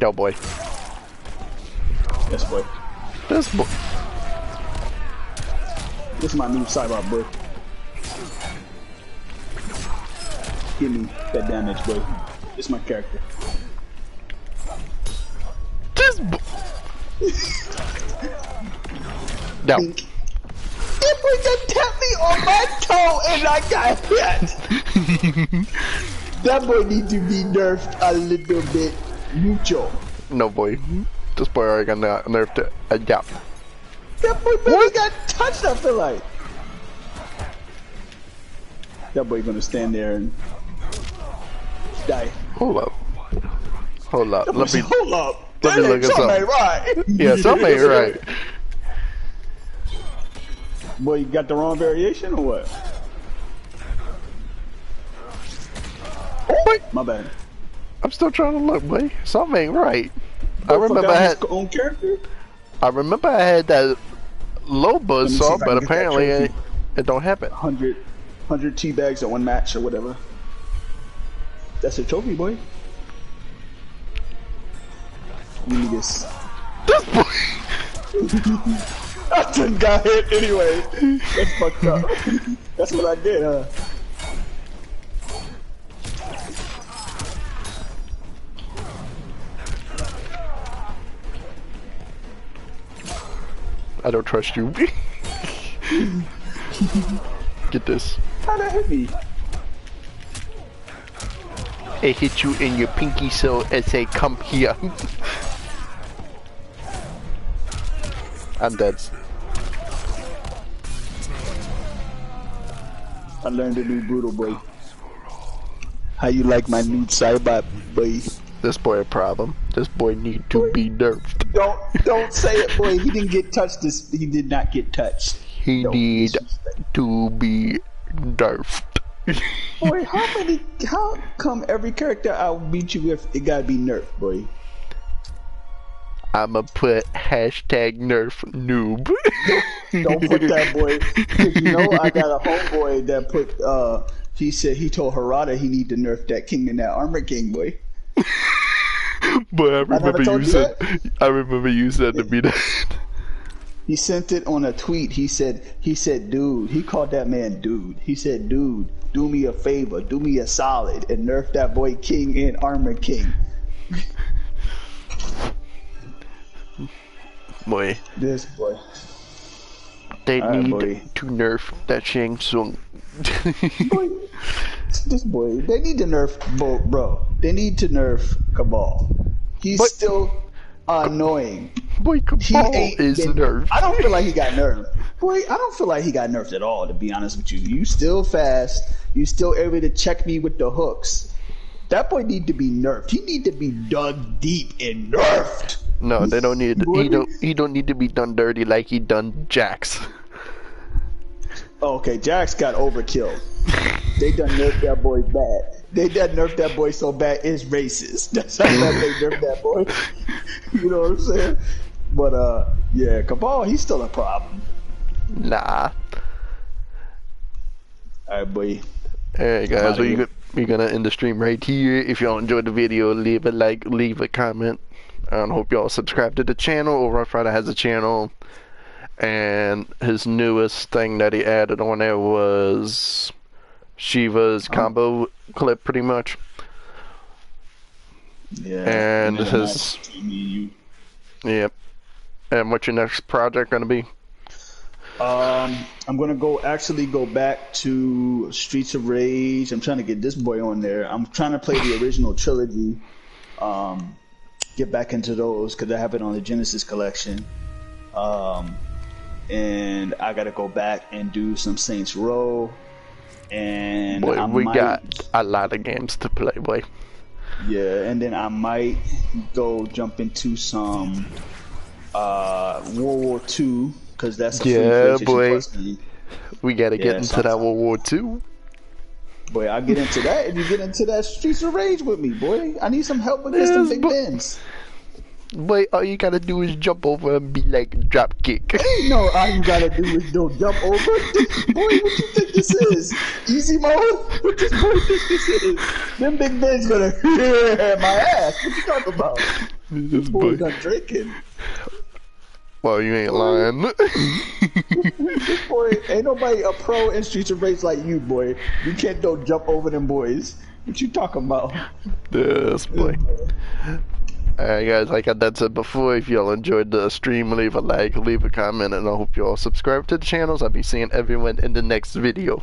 Yo boy. Yes, boy. This boy. This is my new cyber, boy. Give me that damage, boy. This is my character. This boy. No. Pink. That boy just tapped me on my toe and I got hit. That boy needs to be nerfed a little bit. Mucho. No boy. This boy already got nerfed it. Yeah. That boy barely got touched, I feel like. That boy gonna stand there and die. Hold up. Hold up. Hold up. Let me look at something. Ain't right. Yeah, something ain't right. Boy, you got the wrong variation or what? Oh, my bad. I'm still trying to look, boy. Something ain't right. I remember I had his own character. I remember I had that low buzz saw, but apparently it don't happen. 100 tea bags at one match or whatever. That's a trophy, boy. Give me this. This boy. I just got hit anyway. That's fucked up. That's what I did, huh? I don't trust you. Get this. How'd that hit me? It hit you in your pinky, so it say come here. I'm dead. I learned a new brutal, boy. How you like my new Cybot, boy? This boy a problem. This boy need to be nerfed. Don't say it, boy. He didn't get touched. He did not get touched. He need to be nerfed. Boy, how come every character I'll beat you with, it gotta be nerfed, boy? I'ma put hashtag nerf noob. Don't put that, boy. Cause you know I got a homeboy that put, he said he told Harada he need to nerf that king and that armor king, boy. But I remember you said to be that. He sent it on a tweet. He said, dude, he called that man dude. He said, dude, do me a favor, do me a solid, and nerf that boy king and armor king. Boy. This boy. They need to nerf that Shang Tsung. Boy, this boy, they need to nerf, bro. They need to nerf Cabal. He's still annoying. Boy, Cabal is nerfed. I don't feel like he got nerfed. Boy, I don't feel like he got nerfed at all, to be honest with you. You still fast. You still able to check me with the hooks. That boy need to be nerfed. He need to be dug deep and nerfed. No, they don't need. He don't need to be done dirty like he done Jax. Okay, Jax got overkill. They done nerfed that boy bad. They that nerfed that boy so bad it's racist. That's how bad they nerfed that boy. You know what I'm saying? But yeah, Cabal, he's still a problem. Nah. Alright, boy. Alright guys, we're gonna end the stream right here. If y'all enjoyed the video, leave a like, leave a comment. I hope y'all subscribe to the channel. Oruffryder has a channel, and his newest thing that he added on there was Shiva's combo clip, pretty much. Yeah. And his yep. And what's your next project gonna be? I'm gonna actually go back to Streets of Rage. I'm trying to get this boy on there. I'm trying to play the original trilogy. Get back into those because I have it on the Genesis collection. And I gotta go back and do some Saints Row. And boy, we got a lot of games to play, boy. Yeah, and then I might go jump into some World War II because that's a yeah, boy. We gotta get into that World War II. Boy, I'll get into that if you get into that Streets of Rage with me, boy. I need some help against them Big Bens. Boy, all you gotta do is jump over and be like drop kick. No, all you gotta do is don't jump over. Boy, what you think this is? Easy mode? What this boy think this is? Them Big Ben's gonna my ass. What you talking about? This boy done drinking. Well, you ain't lying. This boy, ain't nobody a pro in Streets of Rage like you, boy. You can't don't jump over them boys. What you talking about? Yes, boy. Alright guys, like I said before, if y'all enjoyed the stream, leave a like, leave a comment, and I hope y'all subscribe to the channels. I'll be seeing everyone in the next video.